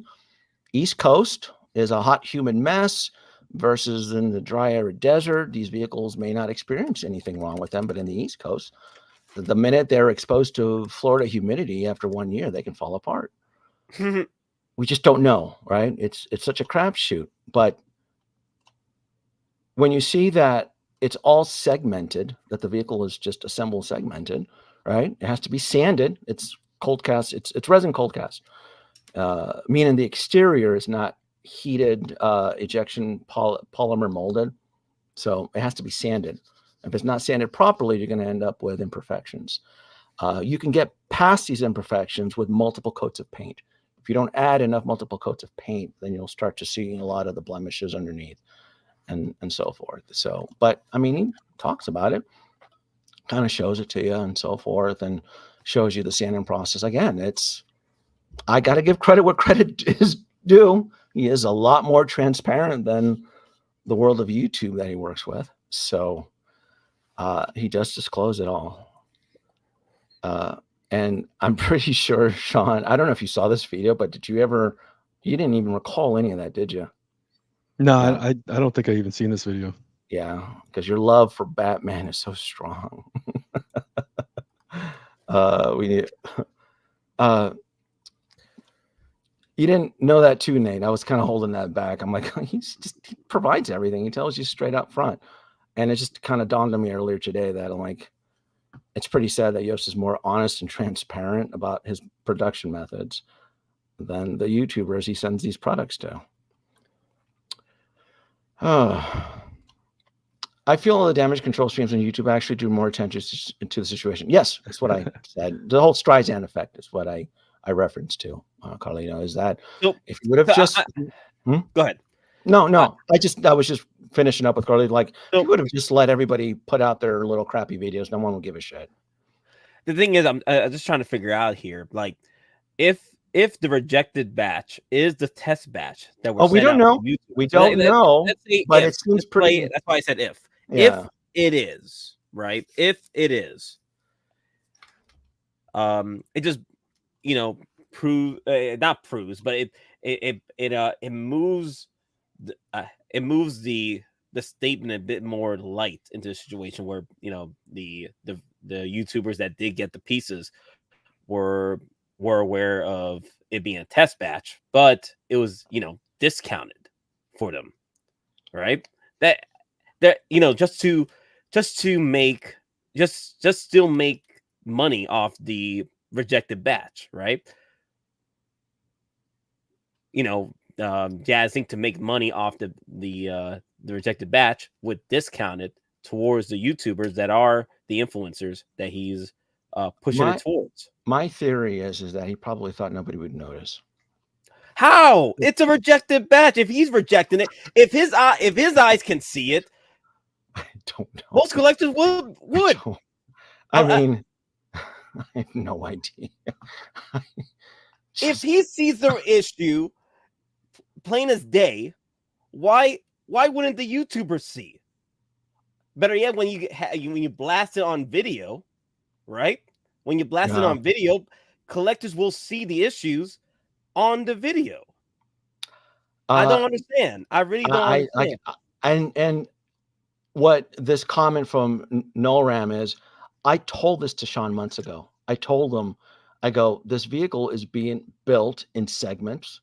East Coast is a hot, humid mess versus in the dry, arid desert. These vehicles may not experience anything wrong with them, but in the East Coast, the minute they're exposed to Florida humidity after 1 year, they can fall apart. We just don't know, right? It's such a crapshoot. But when you see that it's all segmented, that the vehicle is just assembled segmented, right? It has to be sanded. It's cold cast. It's resin cold cast, meaning the exterior is not heated ejection polymer molded. So it has to be sanded. If it's not sanded properly, you're going to end up with imperfections. You can get past these imperfections with multiple coats of paint. If you don't add enough multiple coats of paint, then you'll start to see a lot of the blemishes underneath and so forth. So, but I mean, he talks about it, kind of shows it to you and so forth, and shows you the sanding process. Again, I got to give credit where credit is due. He is a lot more transparent than the world of YouTube that he works with. So he does disclose it all. And I'm pretty sure, Sean, I don't know if you saw this video, but you didn't even recall any of that, did you? No, Yeah. I don't think I even seen this video. Yeah, because your love for Batman is so strong. We need. You didn't know that too, Nate. I was kind of holding that back. I'm like, he provides everything. He tells you straight up front, and it just kind of dawned on me earlier today that I'm like, it's pretty sad that Yost is more honest and transparent about his production methods than the YouTubers he sends these products to. I feel the damage control streams on YouTube actually drew more attention to the situation. Yes, that's what I said. The whole Streisand effect is what I referenced to, Carlino, is that if you would have just... Go ahead. No. I was just finishing up with Carlino. Like, if you would have just let everybody put out their little crappy videos, no one will give a shit. The thing is, I'm just trying to figure out here, like, if the rejected batch is the test batch that we're we don't know. We don't know, but it seems pretty... That's why I said if. Yeah. If it is, right? If it is, it just, not proves, but it moves the statement a bit more light into a situation where the YouTubers that did get the pieces were aware of it being a test batch, but it was discounted for them, right? That just to still make money off the rejected batch, right? Jazzinc to make money off the rejected batch would discount it towards the YouTubers that are the influencers that he's pushing it towards. My theory is that he probably thought nobody would notice. How? It's a rejected batch. If he's rejecting it, if his eyes can see it, I don't know. Most collectors would. I mean, I have no idea. If he sees the issue plain as day, why wouldn't the YouTubers see? Better yet, when you blast it on video, right? When you blast it on video, collectors will see the issues on the video. I don't understand. I really don't understand. And what this comment from Nolram is, I told this to Sean months ago. I told him, I go, this vehicle is being built in segments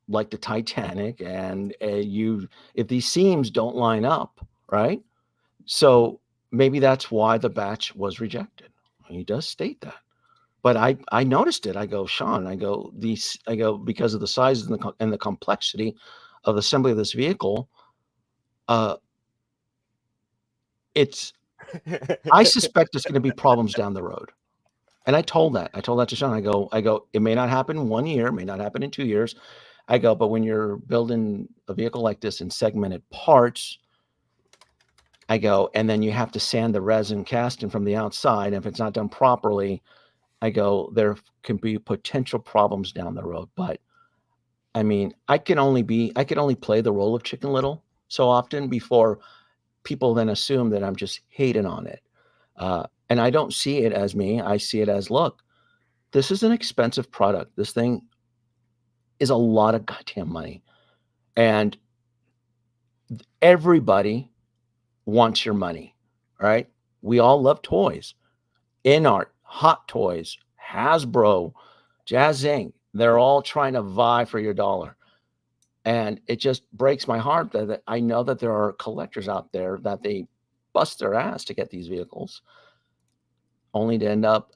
like the Titanic, and if these seams don't line up, right? So maybe that's why the batch was rejected. He does state that. but I noticed it. I go, Sean, I go, because of the size and the complexity of the assembly of this vehicle, I suspect there's going to be problems down the road. And I told that to Sean. I go, it may not happen in 1 year, may not happen in 2 years. I go, but when you're building a vehicle like this in segmented parts, I go, and then you have to sand the resin casting from the outside. And if it's not done properly, I go, there can be potential problems down the road. But I mean, I could only play the role of Chicken Little so often before people then assume that I'm just hating on it. And I don't see it as me. I see it as, look, this is an expensive product. This thing is a lot of goddamn money. And everybody wants your money, right? We all love toys. InArt, Hot Toys, Hasbro, Jazzinc, they're all trying to vie for your dollar. And it just breaks my heart that I know that there are collectors out there that they bust their ass to get these vehicles, only to end up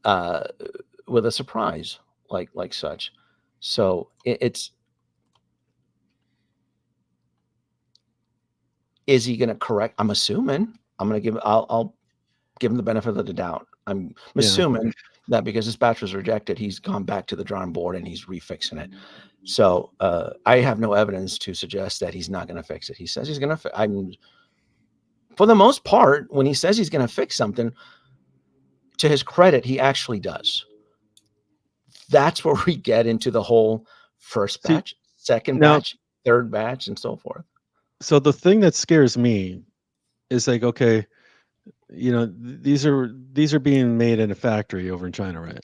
with a surprise like such. So is he going to correct? I'm assuming I'll give him the benefit of the doubt. I'm assuming that because his batch was rejected, he's gone back to the drawing board and he's refixing it. So I have no evidence to suggest that he's not going to fix it. He says he's going to. For the most part, when he says he's going to fix something, to his credit, he actually does. That's where we get into the whole first batch, second batch, third batch, and so forth. So the thing that scares me is like, okay, you know, these are being made in a factory over in China, right?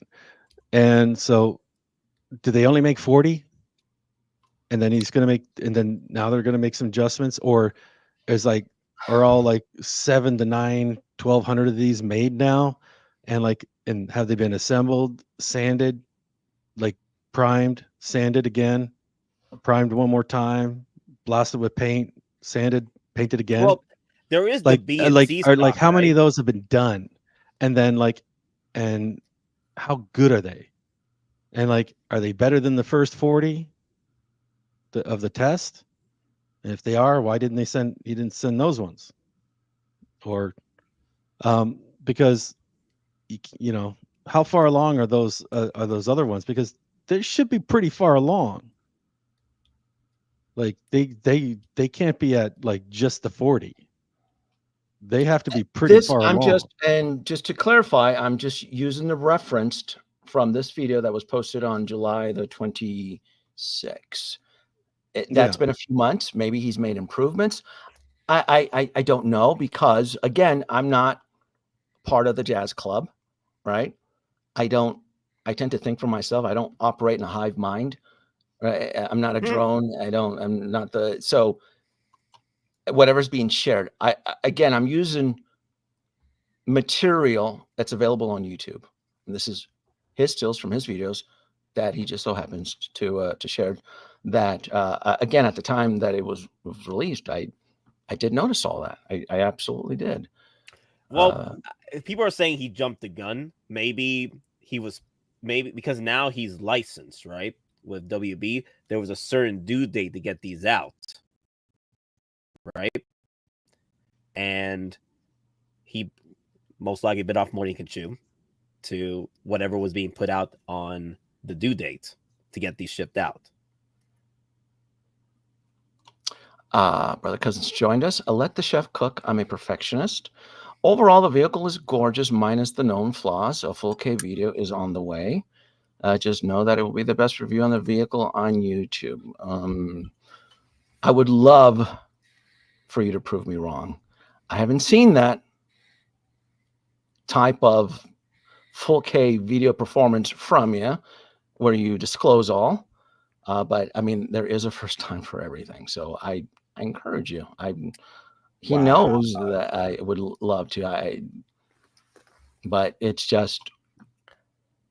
And so do they only make 40? And then now they're going to make some adjustments, or is like, are all like 7 to 9, 1,200 of these made now? And have they been assembled, sanded, like primed, sanded again, primed one more time, blasted with paint, sanded, painted again? Well, there is like, the B and C stock, like how many right? of those have been done? And then and how good are they? And like, are they better than the first 40 of the test? And if they are, why didn't he didn't send those ones? Or because you know, how far along are those other ones? Because they should be pretty far along. Like they can't be at like just the 40. They have to be pretty far along. Just to clarify, I'm just using the reference from this video that was posted on July the 26th. That's been a few months. Maybe he's made improvements. I don't know, because again, I'm not part of the jazz club, right? I tend to think for myself. I don't operate in a hive mind. Right? I'm not a drone. I'm not so whatever's being shared. I'm using material that's available on YouTube. And this is his stills from his videos that he just so happens to share. That again, at the time that it was released, I did notice all that. I absolutely did. Well, if people are saying he jumped the gun, maybe because now he's licensed, right? With WB, there was a certain due date to get these out, right? And he most likely bit off more than he could chew to whatever was being put out on the due date to get these shipped out. Brother Cousins joined us. Let the chef cook. I'm a perfectionist. Overall, the vehicle is gorgeous, minus the known flaws. A full K video is on the way. Just know that it will be the best review on the vehicle on YouTube. I would love for you to prove me wrong. I haven't seen that type of full K video performance from you where you disclose all. But I mean, there is a first time for everything. So I encourage you. He knows that I would love to. But it's just,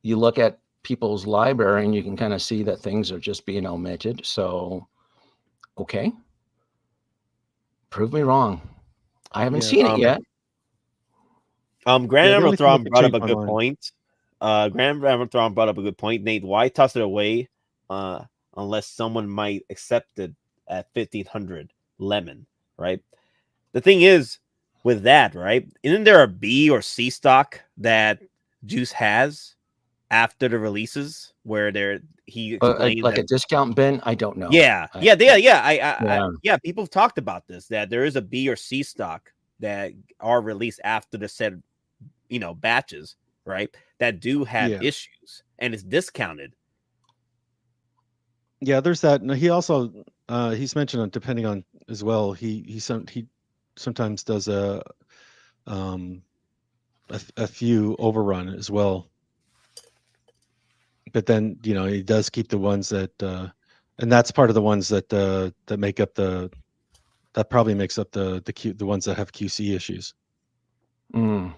you look at people's library and you can kind of see that things are just being omitted. So, okay, prove me wrong. I haven't seen it yet. Grand Emerald Thrawn brought up a good point Grand Ramatron brought up a good point, Nate. Why toss it away unless someone might accept it at 1,500 lemon, right? The thing is with that, right? Isn't there a B or C stock that Juice has after the releases where he explains like that, a discount bin? I don't know. yeah. Yeah. People have talked about this, that there is a B or C stock that are released after the said, batches, right? That do have Yeah. issues and it's discounted. Yeah, there's that. No, he also he's mentioned depending on as well. He sometimes does a few overrun as well. But then he does keep the ones that and that's part of the ones that that make up that probably makes up the ones that have QC issues. Mm.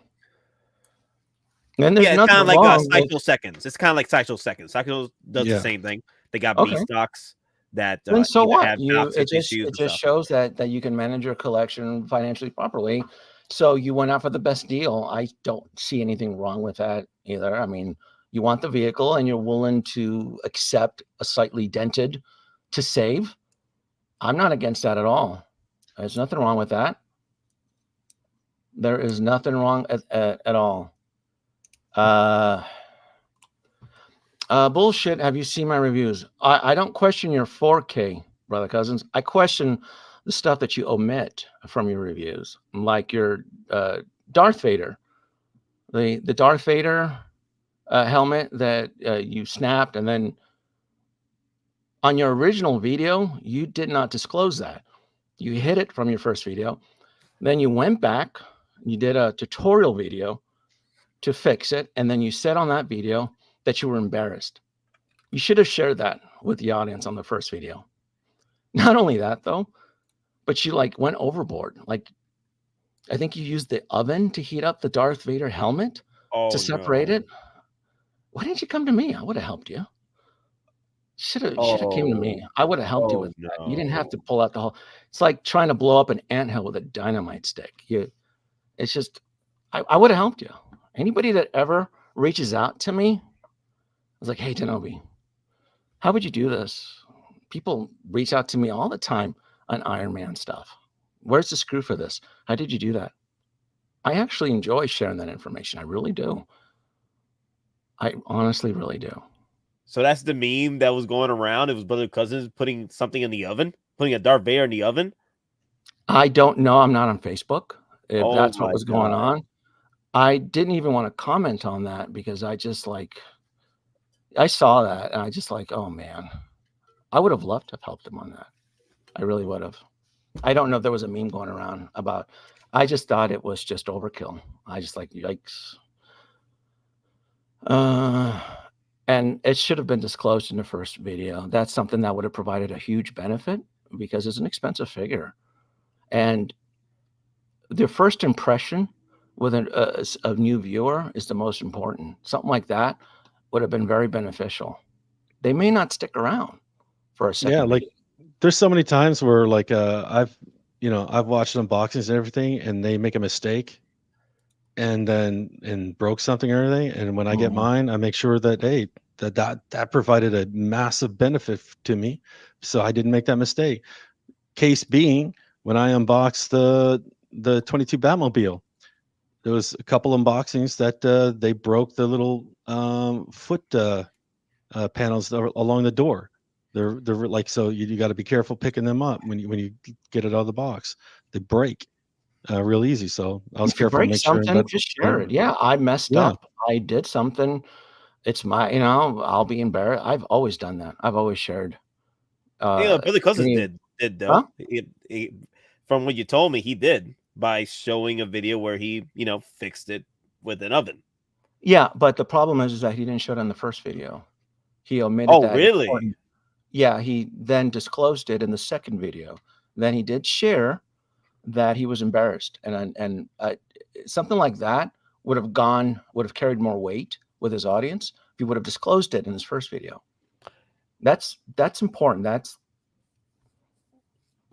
And there's It's nothing kind of like wrong with, Cycle Seconds. It's kind of like Cycle Seconds. Cycle does the same thing. They got B okay. stocks that Then so either what? have It toxic issues and just stuff. shows that you can manage your collection financially properly. So you went out for the best deal. I don't see anything wrong with that either. I mean, you want the vehicle and you're willing to accept a slightly dented to save. I'm not against that at all. There's nothing wrong with that. There is nothing wrong at all. Bullshit. Have you seen my reviews? I don't question your 4K, brother cousins. I question the stuff that you omit from your reviews, like your Darth Vader, the Darth Vader helmet that you snapped, and then on your original video, you did not disclose that. You hid it from your first video. Then you went back, you did a tutorial video to fix it, and then you said on that video that you were embarrassed. You should have shared that with the audience on the first video. Not only that, though, but you went overboard. I think you used the oven to heat up the Darth Vader helmet to separate it. Why didn't you come to me? I would have helped you. Should have came to me. I would have helped you with that. You didn't have to pull out the whole. It's like trying to blow up an anthill with a dynamite stick. It's just, I would have helped you. Anybody that ever reaches out to me, I was like, hey, Denobi, how would you do this? People reach out to me all the time on Iron Man stuff. Where's the screw for this? How did you do that? I actually enjoy sharing that information. I really do. I honestly really do. So that's the meme that was going around. It was brother cousins putting something in the oven, putting a Darth Vader in the oven. I don't know. I'm not on Facebook. If that's what my was going God. on, I didn't even want to comment on that because I just I saw that and I just oh man, I would have loved to have helped him on that. I really would have. I don't know if there was a meme going around about. I just thought it was just overkill. I just yikes. And it should have been disclosed in the first video. That's something that would have provided a huge benefit because it's an expensive figure. And the first impression with a new viewer is the most important. Something like that would have been very beneficial. They may not stick around for a second. Yeah, there's so many times where I've watched unboxings and everything, and they make a mistake and broke something or anything. And when I get mine, I make sure that hey, that provided a massive benefit to me, so I didn't make that mistake. Case being, when I unboxed the 22 Batmobile, there was a couple unboxings that they broke the little foot panels along the door. They're so you got to be careful picking them up when you get it out of the box. They break real easy. So I was careful to make sure that just share it. Yeah, I messed up. I did something. It's my, I'll be embarrassed. I've always done that. I've always shared. Brother Cousins did though. Huh? From what you told me, he did by showing a video where he, fixed it with an oven. Yeah, but the problem is that he didn't show it in the first video. He omitted that. Really? Important. Yeah, he then disclosed it in the second video. Then he did share that he was embarrassed, and something like that would have carried more weight with his audience if he would have disclosed it in his first video. That's important.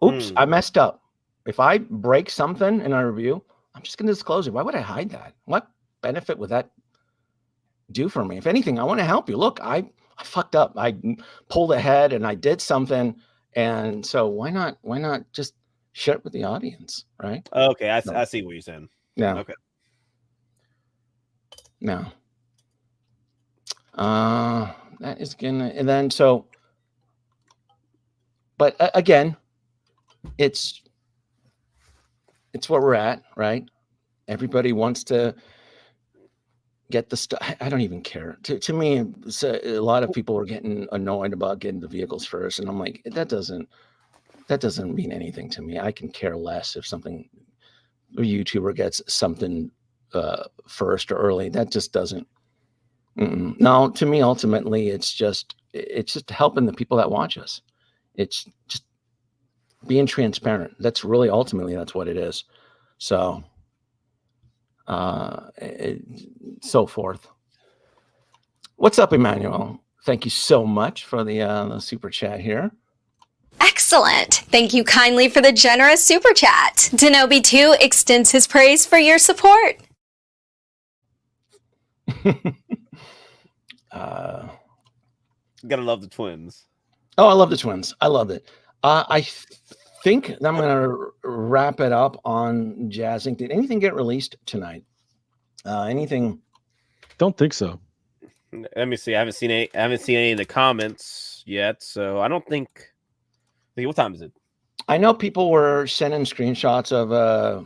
Oops, I messed up. If I break something in our review, I'm just going to disclose it. Why would I hide that? What benefit would that? do for me? If anything, I want to help you. Look, I fucked up. I pulled ahead and I did something. And so why not just share it with the audience, right? Okay, I see what you're saying. Yeah. Okay. No. That is gonna, and then so, but again, it's where we're at, right? Everybody wants to get the stuff. I don't even care. To me, a lot of people are getting annoyed about getting the vehicles first, and I'm like, that doesn't mean anything to me. I can care less if a YouTuber gets something first or early. That just doesn't. No, to me, ultimately, it's just helping the people that watch us. It's just being transparent. That's really ultimately that's what it is. So, so forth. What's up, Emmanuel? Thank you so much for the super chat here. Excellent. Thank you kindly for the generous super chat. Denobi2 extends his praise for your support. Gotta love the twins. Oh, I love the twins. I love it. I think I'm gonna wrap it up on Jazzinc. Did anything get released tonight? Anything? Don't think so. Let me see. I haven't seen any in the comments yet, so I don't think. What time is it? I know people were sending screenshots of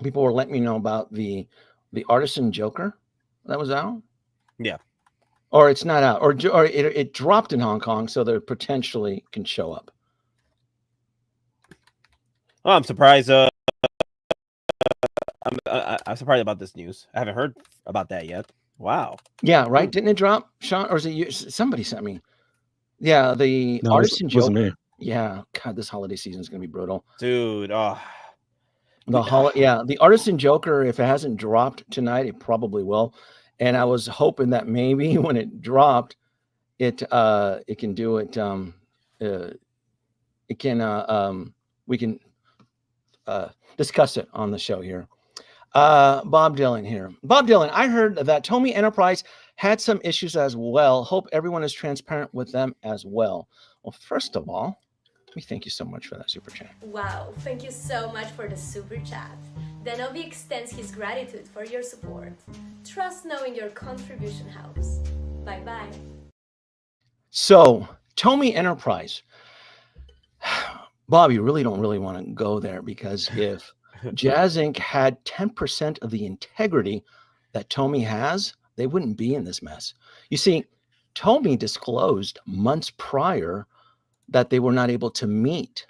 people were letting me know about the Artisan Joker that was out. Yeah. Or it's not out, or it dropped in Hong Kong, so there potentially can show up. Oh, I'm surprised. I'm surprised about this news. I haven't heard about that yet. Wow. Yeah, right. Didn't it drop, Sean? Or is it you? Somebody sent me? Yeah, the Artisan Joker. Wasn't me. Yeah, God, this holiday season is gonna be brutal, dude. Oh, the Artisan Joker. If it hasn't dropped tonight, it probably will. And I was hoping that maybe when it dropped, it can do it. It can we can discuss it on the show here. Bob Dylan here. Bob Dylan, I heard that Tomy Enterprise had some issues as well. Hope everyone is transparent with them as well. Well, first of all, we thank you so much for that super chat. Wow, thank you so much for the super chat. Denobi extends his gratitude for your support. Trust knowing your contribution helps. Bye-bye. So, Tomy Enterprise. Bob, you really don't want to go there, because if Jazzinc had 10% of the integrity that Tomy has, they wouldn't be in this mess. You see, Tomy disclosed months prior that they were not able to meet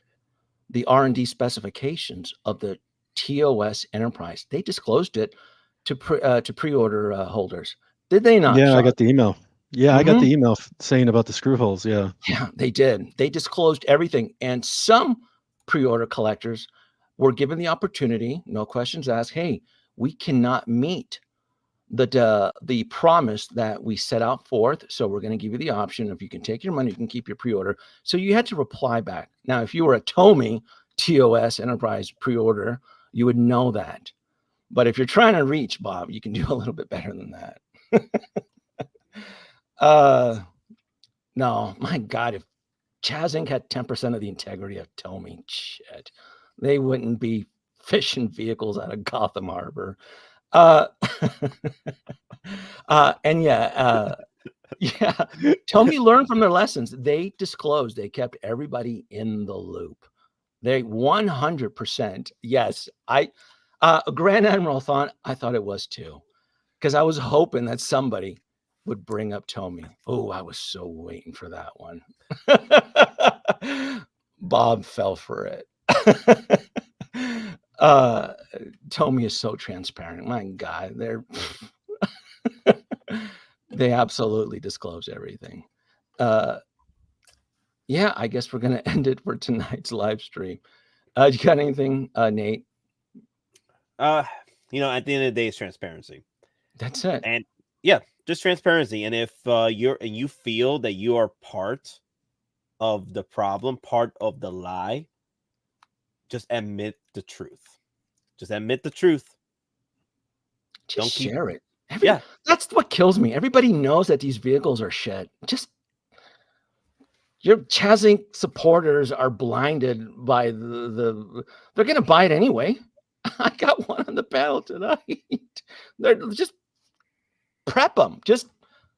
the R&D specifications of the TOS Enterprise. They disclosed it to pre-order holders. Did they not? Yeah, Sean? I got the email. Yeah, I got the email saying about the screw holes. Yeah. Yeah, they did. They disclosed everything. And some pre-order collectors were given the opportunity, no questions asked, hey, we cannot meet the promise that we set out forth. So we're going to give you the option. If you can take your money, you can keep your pre-order. So you had to reply back. Now, if you were a Tomy TOS Enterprise pre-order, you would know that. But if you're trying to reach, Bob, you can do a little bit better than that. No, my God, if Jazzinc had 10% of the integrity of Tomy, shit, they wouldn't be fishing vehicles out of Gotham Harbor. And yeah, Tomy learned from their lessons. They disclosed, they kept everybody in the loop. They 100%. Yes, Grand Admiral thought, I thought it was too, because I was hoping that somebody would bring up Tomy. Oh, I was so waiting for that one. Bob fell for it. Tomy is so transparent. My God, they absolutely disclose everything. Yeah, I guess we're gonna end it for tonight's live stream. You got anything, Nate? At the end of the day, it's transparency. That's it. And yeah, just transparency. And if you feel that you are part of the problem, part of the lie, just admit the truth. Just admit the truth. Just share it. Yeah. That's what kills me. Everybody knows that these vehicles are shit. Just your Jazzinc supporters are blinded by they're gonna buy it anyway. I got one on the panel tonight. They're just prep them. Just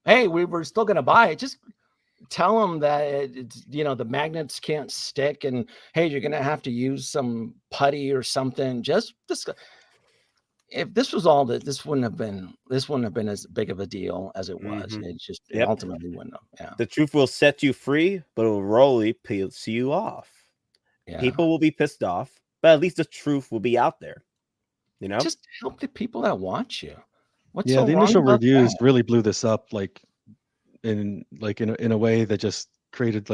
hey, we're still gonna buy it. Just tell them that it's the magnets can't stick, and hey, you're gonna have to use some putty or something. Just if this was all that, this wouldn't have been as big of a deal as it was. It ultimately wouldn't have. Yeah. The truth will set you free, but it will really piss you off. Yeah. People will be pissed off, but at least the truth will be out there. Just help the people that watch you. What's Yeah, so the wrong initial about reviews that? really blew this up, in a way that just created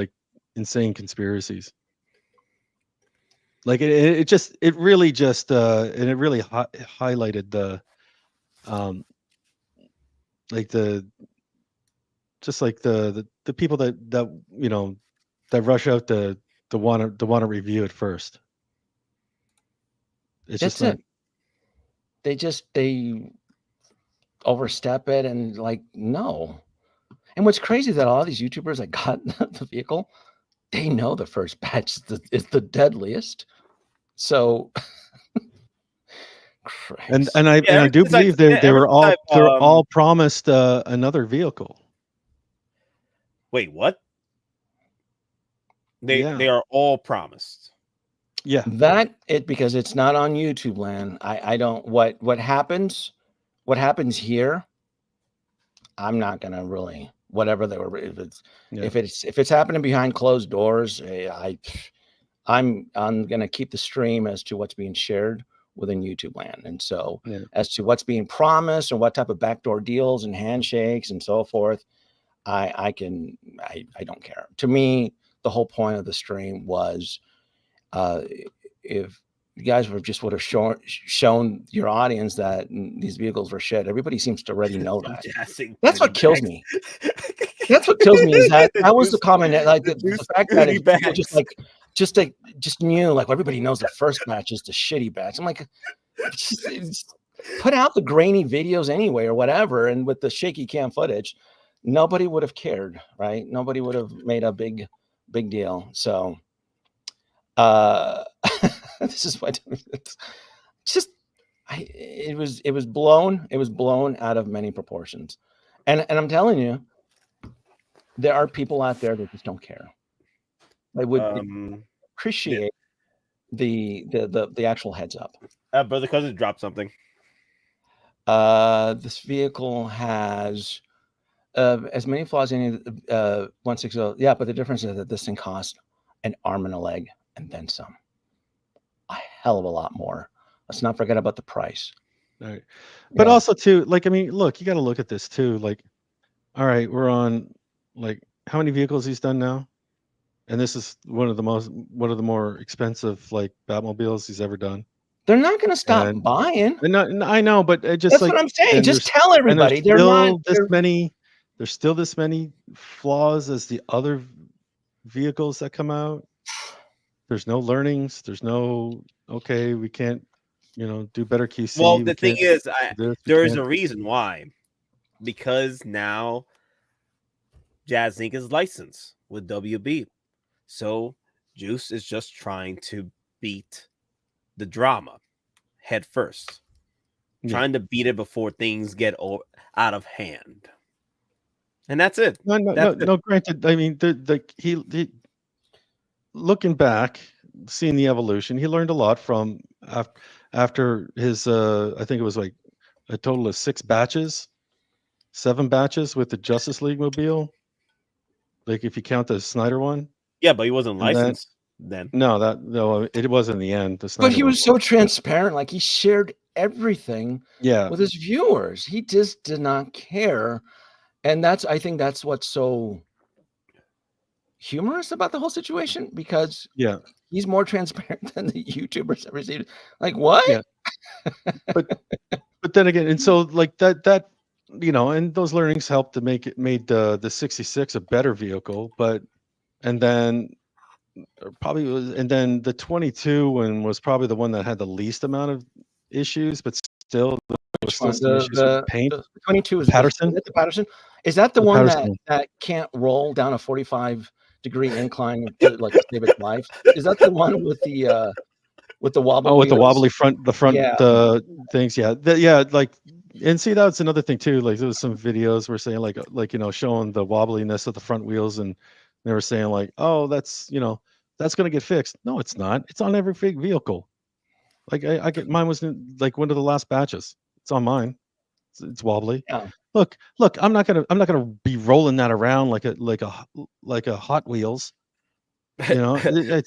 insane conspiracies. It really highlighted the the people that rush out to want to review it first. It's That's just not. it. They overstep it and no. And what's crazy is that all these YouTubers that got the vehicle, they know the first batch is the deadliest. So, And Christ. I do believe they were all promised another vehicle. Wait, what? They Yeah. are all promised. Yeah. Because it's not on YouTube land. I don't what happens here. I'm not gonna really whatever they were if it's happening behind closed doors. I'm gonna keep the stream as to what's being shared within YouTube land, and so as to what's being promised and what type of backdoor deals and handshakes and so forth, I don't care. To me, the whole point of the stream was if you guys would have shown your audience that these vehicles were shit. Everybody seems to already know that. That's what kills me. That's what kills me is that was the comment, the fact that people just knew, everybody knows the first batch is the shitty batch. I'm like, just put out the grainy videos anyway or whatever, and with the shaky cam footage, nobody would have cared, right? Nobody would have made a big deal. So this is what it was blown out of many proportions. And I'm telling you, there are people out there that just don't care. They would appreciate the actual heads up. Brother Cousin dropped something. This vehicle has as many flaws in it, 160. Yeah, but the difference is that this thing costs an arm and a leg and then some. A hell of a lot more. Let's not forget about the price. Right. But also too, look, you got to look at this too. All right, we're on how many vehicles he's done now? And this is one of the more expensive Batmobiles he's ever done. They're not going to stop buying. I know, but just that's what I'm saying. Just tell everybody there's still this many flaws as the other vehicles that come out. There's no learnings. There's no we can't do better QC. Well, the thing is, there is a reason why. Because now Jazzinc is licensed with WB. So Juice is just trying to beat the drama head first. Trying to beat it before things get out of hand. And that's it. No, granted, he looking back, seeing the evolution, he learned a lot from after his I think it was a total of 7 batches with the Justice League mobile. If you count the Snyder one. Yeah, but he wasn't licensed then. No, it was in the end. But he was so transparent. He shared everything with his viewers. He just did not care. And I think that's what's so humorous about the whole situation, because he's more transparent than the YouTubers ever seen. What? Yeah. but then again, and so that and those learnings helped to made the 66 a better vehicle, and then the 22 was probably the one that had the least amount of issues, but still was Which still one? some issues with the paint. The 22 is Patterson? that the Patterson? Is that the The one Patterson. that can't roll down a 45-degree incline to like to save its life? Is that the one with the wobble Oh, with the wheels? wobbly front, the front Yeah. things. Yeah, yeah. Like, and see, that's another thing too. Like, there was some videos were saying like showing the wobbliness of the front wheels, and they were saying like, oh, that's that's gonna get fixed. No, it's not. It's on every vehicle. Like I get mine was in like one of the last batches. It's on mine. It's wobbly. Yeah. Look. I'm not gonna be rolling that around like a Hot Wheels. It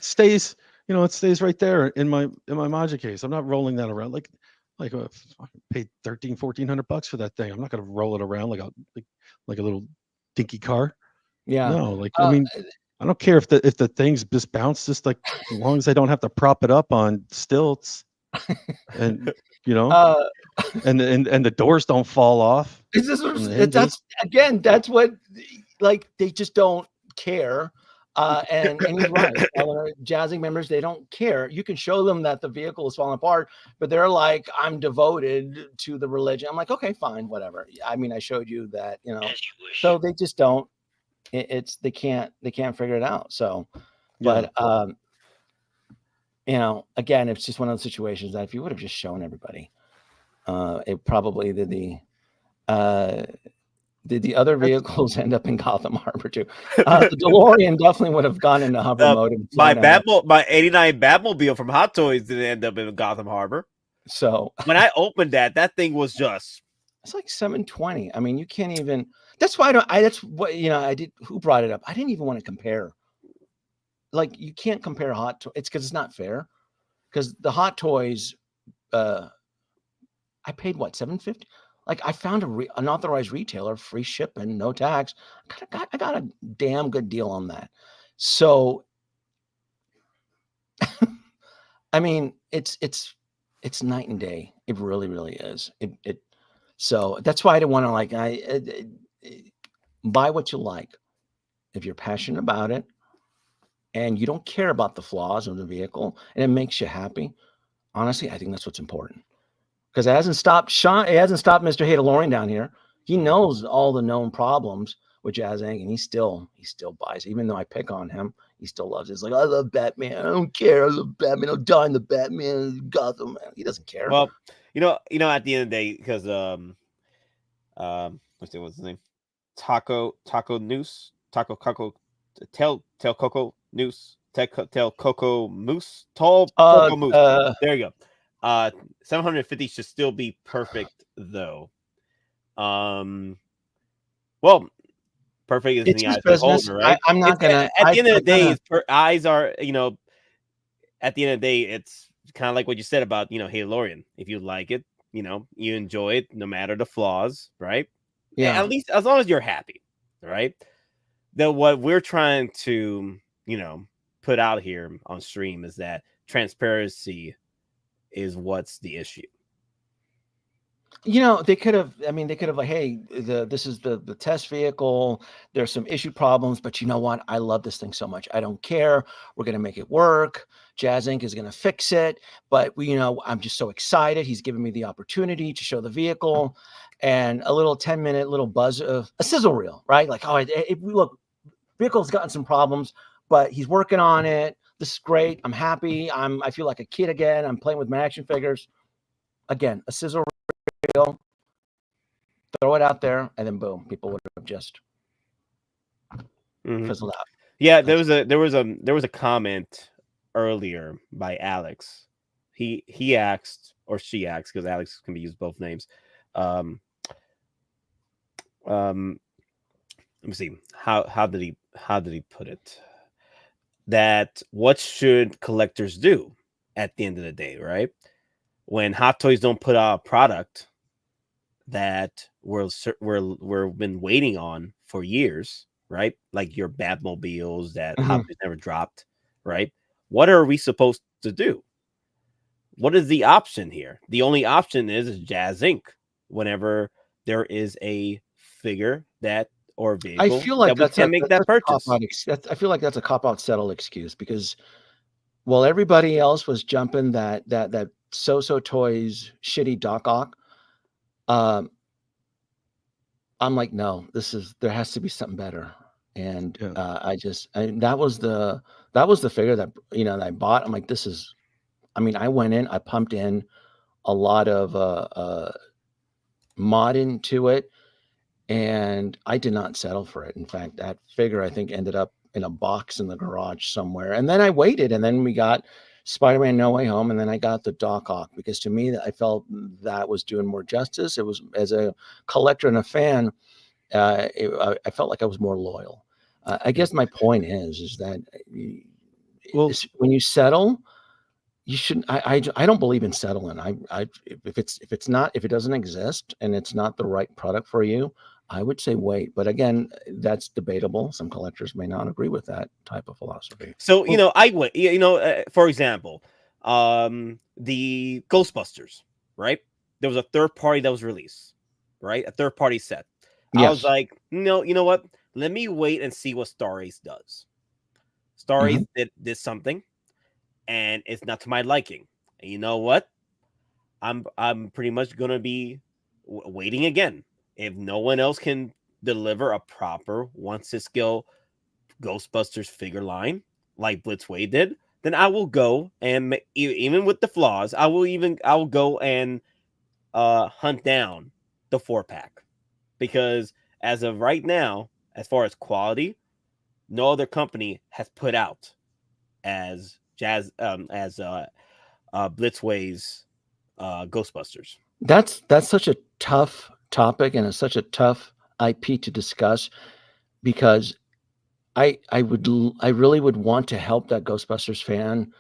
stays. It stays right there in my Magic case. I'm not rolling that around I paid $1,400 for that thing. I'm not gonna roll it around like a little dinky car. Yeah. No, I mean, I don't care if the things just bounce, just like as long as I don't have to prop it up on stilts, and and the doors don't fall off. That's what, like, they just don't care. And he's right. Jazzinc members, they don't care. You can show them that the vehicle is falling apart, but they're like, I'm devoted to the religion. I'm like, okay, fine, whatever. I mean, I showed you that, so they just don't. They can't figure it out. So, but again, it's just one of those situations that if you would have just shown everybody, it probably did the other vehicles end up in Gotham Harbor too? The DeLorean definitely would have gone into hover mode. And my 89 Batmobile from Hot Toys didn't end up in Gotham Harbor. So when I opened that thing was just, it's like 720. I mean, you can't even. That's why that's what I did. Who brought it up? I didn't even want to compare. Like, you can't compare Hot Toys. It's because it's not fair. Because the Hot Toys, I paid what, $750? Like, I found an authorized retailer, free shipping, no tax. I got a damn good deal on that. So, I mean, it's night and day. It really, really is. So that's why I didn't want to buy what you like. If you're passionate about it and you don't care about the flaws of the vehicle and it makes you happy, honestly, I think that's what's important. Because it hasn't stopped Mr. DeLorean down here. He knows all the known problems with Jazzinc, and he still buys it. Even though I pick on him, he still loves it. It's like, I love Batman. I don't care. I love Batman. I'll die in the Batman Gotham. Man. He doesn't care. Well, at the end of the day, because what's his name? Taco Noose, Taco Coco, Tell Coco Noose, Tell Coco Moose, Tall Coco Moose. There you go. 750 should still be perfect though. Well, perfect is in the eyes of the beholder, right? I'm not gonna. At the end of the day, eyes are. At the end of the day, it's kind of like what you said about DeLorean. If you like it, you enjoy it, no matter the flaws, right? Yeah. At least as long as you're happy, right? Then what we're trying to put out here on stream is that transparency is what's the issue. They could have like, hey, this is the test vehicle. There's some issue problems, but you know what? I love this thing so much. I don't care. We're going to make it work. Jazzinc is going to fix it. But I'm just so excited. He's given me the opportunity to show the vehicle and a little 10-minute little buzz of a sizzle reel, right? Like, look, vehicle's gotten some problems, but he's working on it. This is great. I'm happy. I feel like a kid again. I'm playing with my action figures. Again, a sizzle reel. Throw it out there, and then boom, people would have just fizzled out. Yeah, there was a comment earlier by Alex. He asked, or she asked, because Alex can be used both names. Let me see. How did he put it? That what should collectors do at the end of the day, right? When Hot Toys don't put out a product that we're been waiting on for years, right? Like your Batmobiles that Hot Toys never dropped, right? What are we supposed to do? What is the option here? The only option is Jazzinc. Whenever there is a figure or vehicle, I feel like that we can make that purchase. I feel like that's a cop-out settle excuse, because while everybody else was jumping that So Toys shitty Doc Ock, Um, I'm like, no, there has to be something better. And Yeah. that was the figure that, that I bought. I'm like, I went in, I pumped in a lot of mod into it, and I did not settle for it. In fact, that figure I think ended up in a box in the garage somewhere. And then I waited, and then we got Spider-Man No Way Home, and then I got the Doc Ock, because to me, I felt that was doing more justice. It was, as a collector and a fan, I felt like I was more loyal. I guess my point is that Well, when you settle, you shouldn't. I don't believe in settling. If it doesn't exist and it's not the right product for you, I would say wait. But again, that's debatable. Some collectors may not agree with that type of philosophy. So I went. For example, the Ghostbusters, right? There was a third party that was released, right? A third party set. I was Yes. like, no, you know what? Let me wait and see what Star Ace does. Star Ace did something, and it's not to my liking. And you know what? I'm pretty much gonna be waiting again. If no one else can deliver a proper 1/6 scale Ghostbusters figure line like Blitzway did, then I will go and even with the flaws, I will go and hunt down the 4-pack, because as of right now, as far as quality, no other company has put out as Blitzway's Ghostbusters. That's such a tough topic, and it's such a tough IP to discuss, because I really would want to help that Ghostbusters fan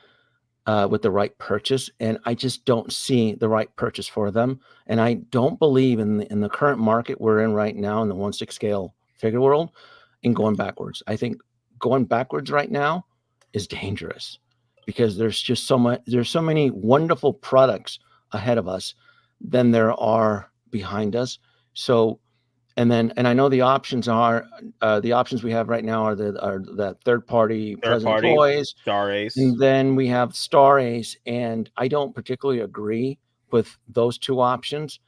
with the right purchase, and I just don't see the right purchase for them. And I don't believe in the current market we're in right now in the 1/6 scale figure world in going backwards. I think going backwards right now is dangerous, because there's so many wonderful products ahead of us than there are behind us. So, and I know the options we have right now are the third party present toys, Star Ace. and then we have Star Ace, and I don't particularly agree with those two options.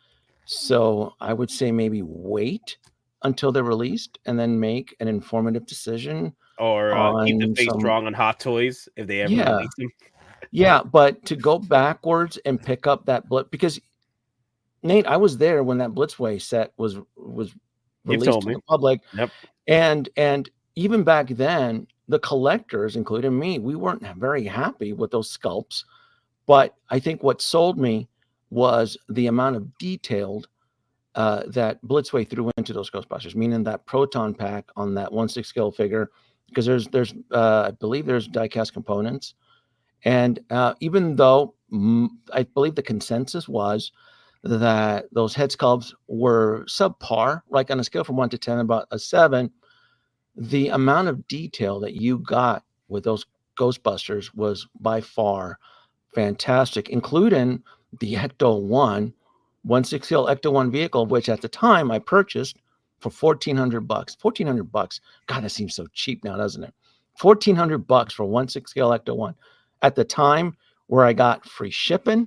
So I would say maybe wait until they're released and then make an informative decision. Or keep the on face some strong on Hot Toys if they ever Yeah. release them. Yeah, but to go backwards and pick up that because Nate, I was there when that Blitzway set was released told to me. the public. Yep. And even back then, the collectors, including me, we weren't very happy with those sculpts. But I think what sold me was the amount of detailed that Blitzway threw into those Ghostbusters, meaning that proton pack on that 1/6 scale figure, because there's I believe there's die-cast components. And even though I believe the consensus was that those head sculpts were subpar, like on a scale from 1 to 10, about a 7, the amount of detail that you got with those Ghostbusters was by far fantastic, including the Ecto-1 1/6 scale Ecto-1 vehicle, which at the time I purchased for $1,400. $1,400. God, that seems so cheap now, doesn't it? $1,400 for 1/6 scale Ecto-1. At the time where I got free shipping,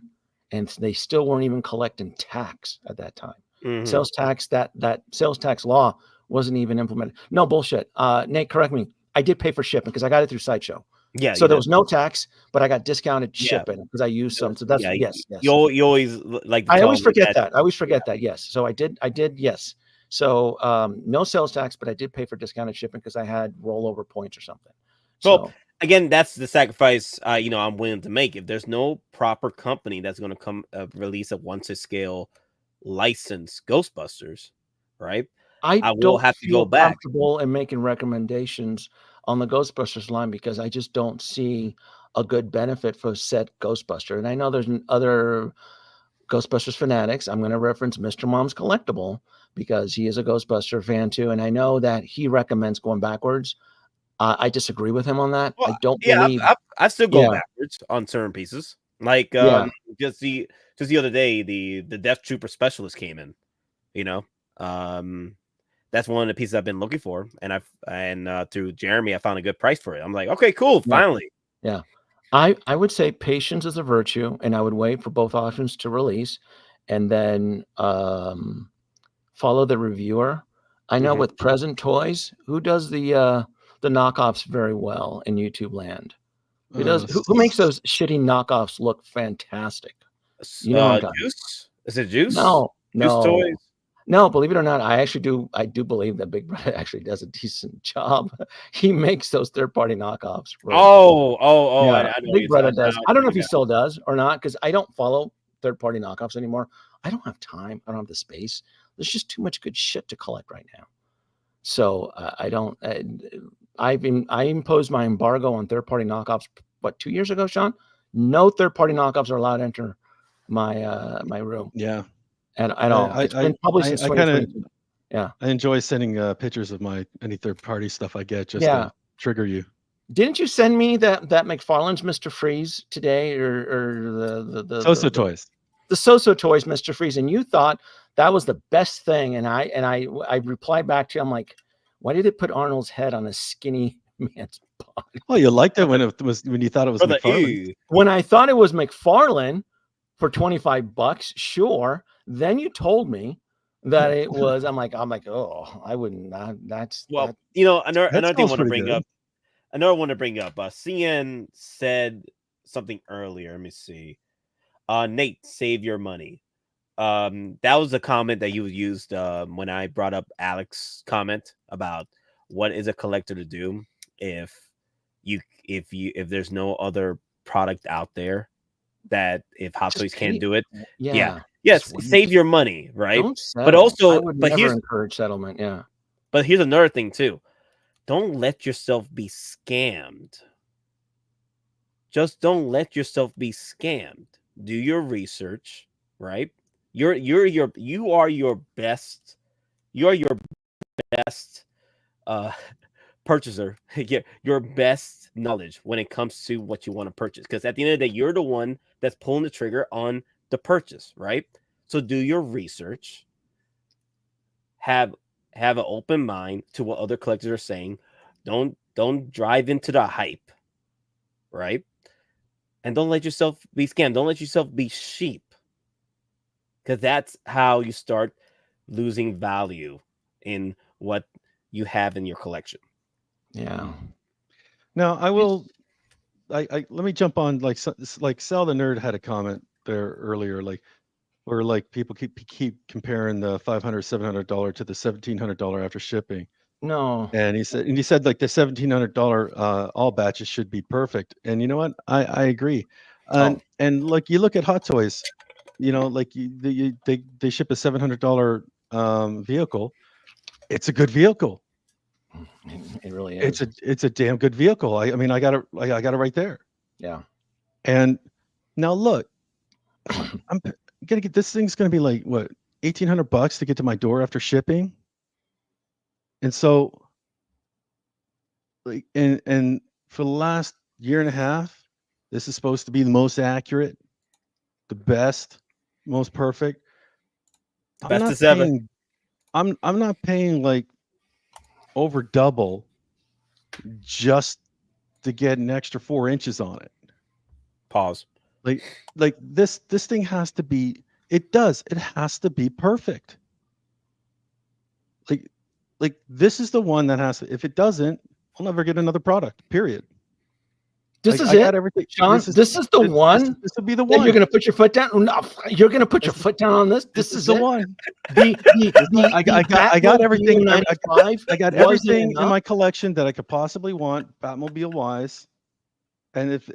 and they still weren't even collecting tax at that time. Mhm. Sales tax, that sales tax law wasn't even implemented. No bullshit. Nate, correct me. I did pay for shipping because I got it through Sideshow. Yeah. So there was no tax, but I got discounted Yeah. shipping because I used some. So that's yes. You always like to I tell always me forget that. I always forget that. Yes. So I did. Yes. So no sales tax, but I did pay for discounted shipping because I had rollover points or something. Well, So again, that's the sacrifice I'm willing to make. If there's no proper company that's going to come release a 1/6 scale licensed Ghostbusters, right? I I will don't have to go feel back. comfortable in making recommendations on the Ghostbusters line because I just don't see a good benefit for said Ghostbuster. And I know there's other Ghostbusters fanatics. I'm going to reference Mr. Mom's Collectible because he is a Ghostbuster fan too. And I know that he recommends going backwards. I disagree with him on that. Well, I don't yeah, believe. I still go Yeah. backwards on certain pieces. Like Yeah. just the other day, the Death Trooper Specialist came in. That's one of the pieces I've been looking for, and through Jeremy, I found a good price for it. I'm like, okay, cool, finally. Yeah. I would say patience is a virtue, and I would wait for both options to release. and then follow the reviewer. I know with Present Toys, who does the knockoffs very well in YouTube land? Who does? Who makes those shitty knockoffs look fantastic? You know what I'm talking. Juice? Is it Juice? No, Juice Toys? no. Believe it or not, I do believe that Big Brother actually does a decent job. He makes those third-party knockoffs. Right? Oh! Yeah, I know Big Brother does. I don't know if he yeah. still does or not, because I don't follow third-party knockoffs anymore. I don't have time. I don't have the space. There's just too much good shit to collect right now. So I don't. I imposed my embargo on third-party knockoffs. What, 2 years ago, Sean? No third-party knockoffs are allowed to enter my my room. Yeah. And at all. It's been probably since 2022. Yeah. I enjoy sending pictures of any third-party stuff I get just to trigger you. Didn't you send me that McFarlane's Mr. Freeze today, or the So Toys? The So Toys Mr. Freeze, and you thought that was the best thing, and I replied back to you. I'm like, why did it put Arnold's head on a skinny man's body? Oh, you liked it when you thought it was McFarlane. When I thought it was McFarlane for $25, sure. Then you told me that it was. I'm like, oh, I wouldn't. That's you know, another thing I want to bring up. Another one to bring up. CN said something earlier. Let me see. Nate, save your money. That was a comment that you used when I brought up Alex's comment about what is a collector to do if there's no other product out there, that if Hot Toys can't do it. Yes, sweet. Save your money, right? But also, never encourage settlement. Yeah. But here's another thing too. Don't let yourself be scammed. Just don't let yourself be scammed. Do your research, right? You are your best purchaser. Your best knowledge when it comes to what you want to purchase. Because at the end of the day, you're the one that's pulling the trigger on the purchase, right? So do your research. Have an open mind to what other collectors are saying. Don't drive into the hype, right? And don't let yourself be scammed. Don't let yourself be sheep, because that's how you start losing value in what you have in your collection. Yeah. Now I will. Let me jump on like Sell the Nerd had a comment there earlier, where people keep comparing the $500, $700 to the $1,700 after shipping. No. And he said like the $1,700 all batches should be perfect. And you know what? I agree. And like you look at Hot Toys, like they ship a $700 vehicle. It's a good vehicle. It really is. It's a damn good vehicle. I mean, I got it right there. Yeah. And now look, I'm gonna get this thing's gonna be like what, $1,800 to get to my door after shipping. And so, like, and for the last year and a half, this is supposed to be the most accurate, the best, most perfect. Best of seven. I'm not paying like over double just to get an extra 4 inches on it. Pause. Like this thing has to be. It has to be perfect. Like this is the one that has to. If it doesn't, I'll never get another product. Period. This is it, got everything. Sean. This is the one. This will be the one. You're going to put your foot down. No, you're going to put your foot down on this. This is the one. I got everything. I got everything in my collection that I could possibly want, Batmobile wise. And if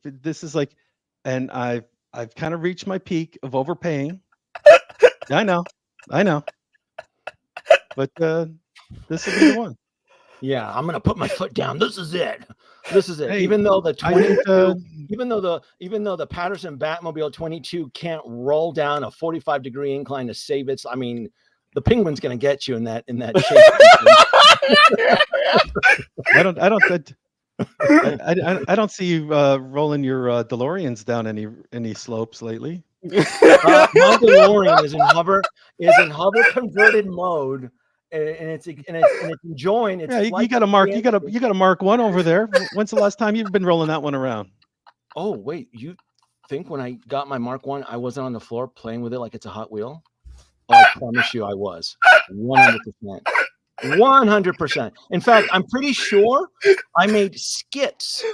this is like, and I've kind of reached my peak of overpaying. I know. But this will be the one. Yeah, I'm gonna put my foot down. This is it. Hey, even though the 22, even though the Patterson Batmobile 22 can't roll down a 45-degree incline to save its. I mean, the Penguin's gonna get you in that shape. I don't see you rolling your DeLoreans down any slopes lately. My DeLorean is in hover converted mode. And it's enjoying. It's you got a Mark 1 over there. When's the last time you've been rolling that one around? Oh wait, you think when I got my Mark 1, I wasn't on the floor playing with it like it's a Hot Wheel? Oh, I promise you I was. 100%. 100%. In fact, I'm pretty sure I made skits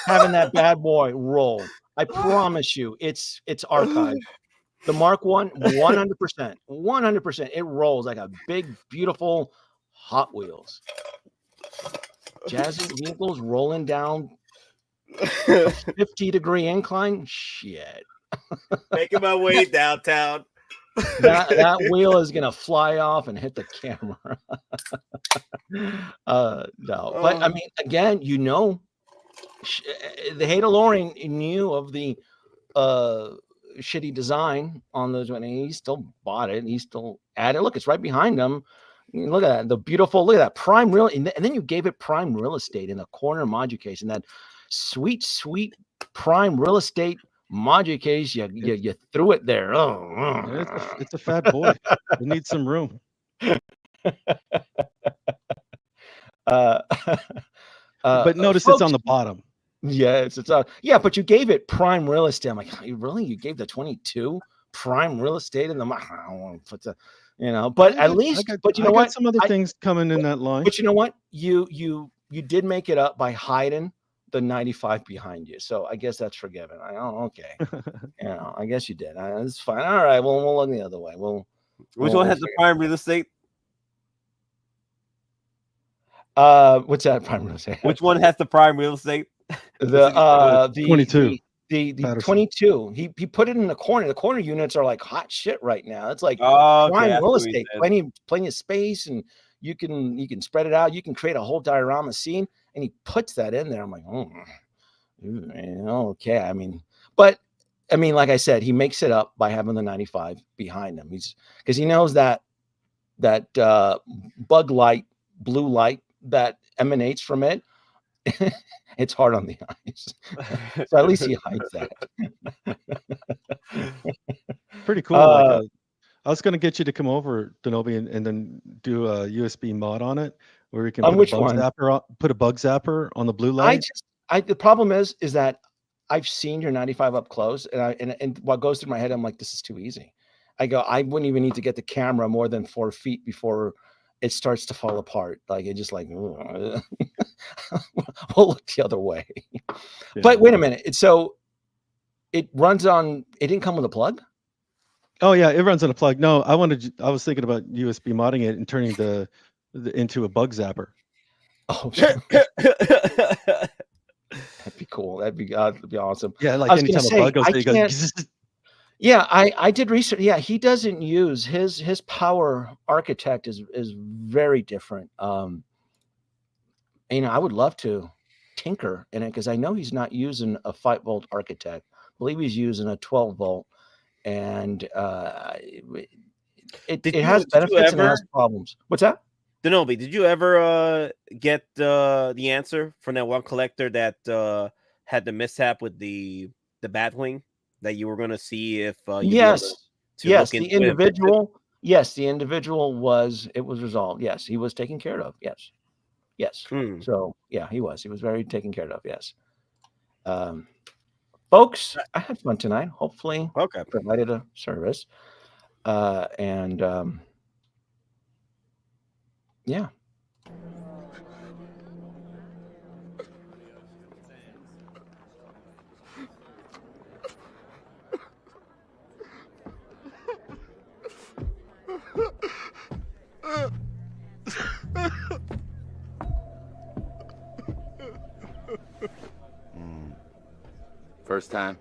having that bad boy roll. I promise you, it's archived. The Mark 1, 100%. 100%. It rolls like a big, beautiful Hot Wheels. Jazzinc vehicles rolling down a 50-degree incline. Shit. Making my way downtown. That wheel is gonna fly off and hit the camera. No, but I mean, again, the Hater Loring knew of the shitty design on those, and he still bought it. He still added. Look, it's right behind him. Look at that, look at that prime real, and then you gave it prime real estate in the corner module case, and that sweet prime real estate module case. You threw it there. It's a fat boy. It needs some room. But notice folks, it's on the bottom. Yes, yeah, but you gave it prime real estate. I'm like, you gave the 22 prime real estate in the, I don't want to put the, but at least, but you know what? Some other things coming in that line. But you know what? You did make it up by hiding the 95 behind you. So I guess that's forgiven. Okay. I guess you did. It's fine. All right. Well, we'll look the other way. Which one has the prime real estate? What's that prime real estate? Which one has the prime real estate? The 22. The 22. He put it in the corner. The corner units are like hot shit right now. It's like prime real estate. Plenty of space, and you can spread it out. You can create a whole diorama scene, and he puts that in there. I'm like, okay. I mean, like I said, he makes it up by having the 95 behind him. Because he knows that bug light, blue light that emanates from it. It's hard on the eyes. So at least he hides that. Pretty cool. I was going to get you to come over, Denobi, and then do a USB mod on it where you can put a bug zapper on the blue light. The problem is that I've seen your 95 up close, and what goes through my head, I'm like, this is too easy. I wouldn't even need to get the camera more than 4 feet before it starts to fall apart. Like, it just like, we'll look the other way. Yeah. But wait a minute. So it runs on, it didn't come with a plug? Oh yeah, it runs on a plug. No, I was thinking about USB modding it and turning into a bug zapper. Oh, that'd be cool. That'd be awesome. Yeah, like anytime a bug goes, you go. Yeah, I did research. Yeah, he doesn't use his power architect is very different. I would love to tinker in it because I know he's not using a 5-volt architect. I believe he's using a 12-volt, and it has benefits and it has problems. What's that? Denobi, did you ever get the answer from that one collector that had the mishap with the Batwing? That you were going to see if the individual was resolved. Yes, he was taken care of. Yes. So yeah, he was very taken care of. Yes. Folks, I had fun tonight. Hopefully, provided a service. Yeah. First time.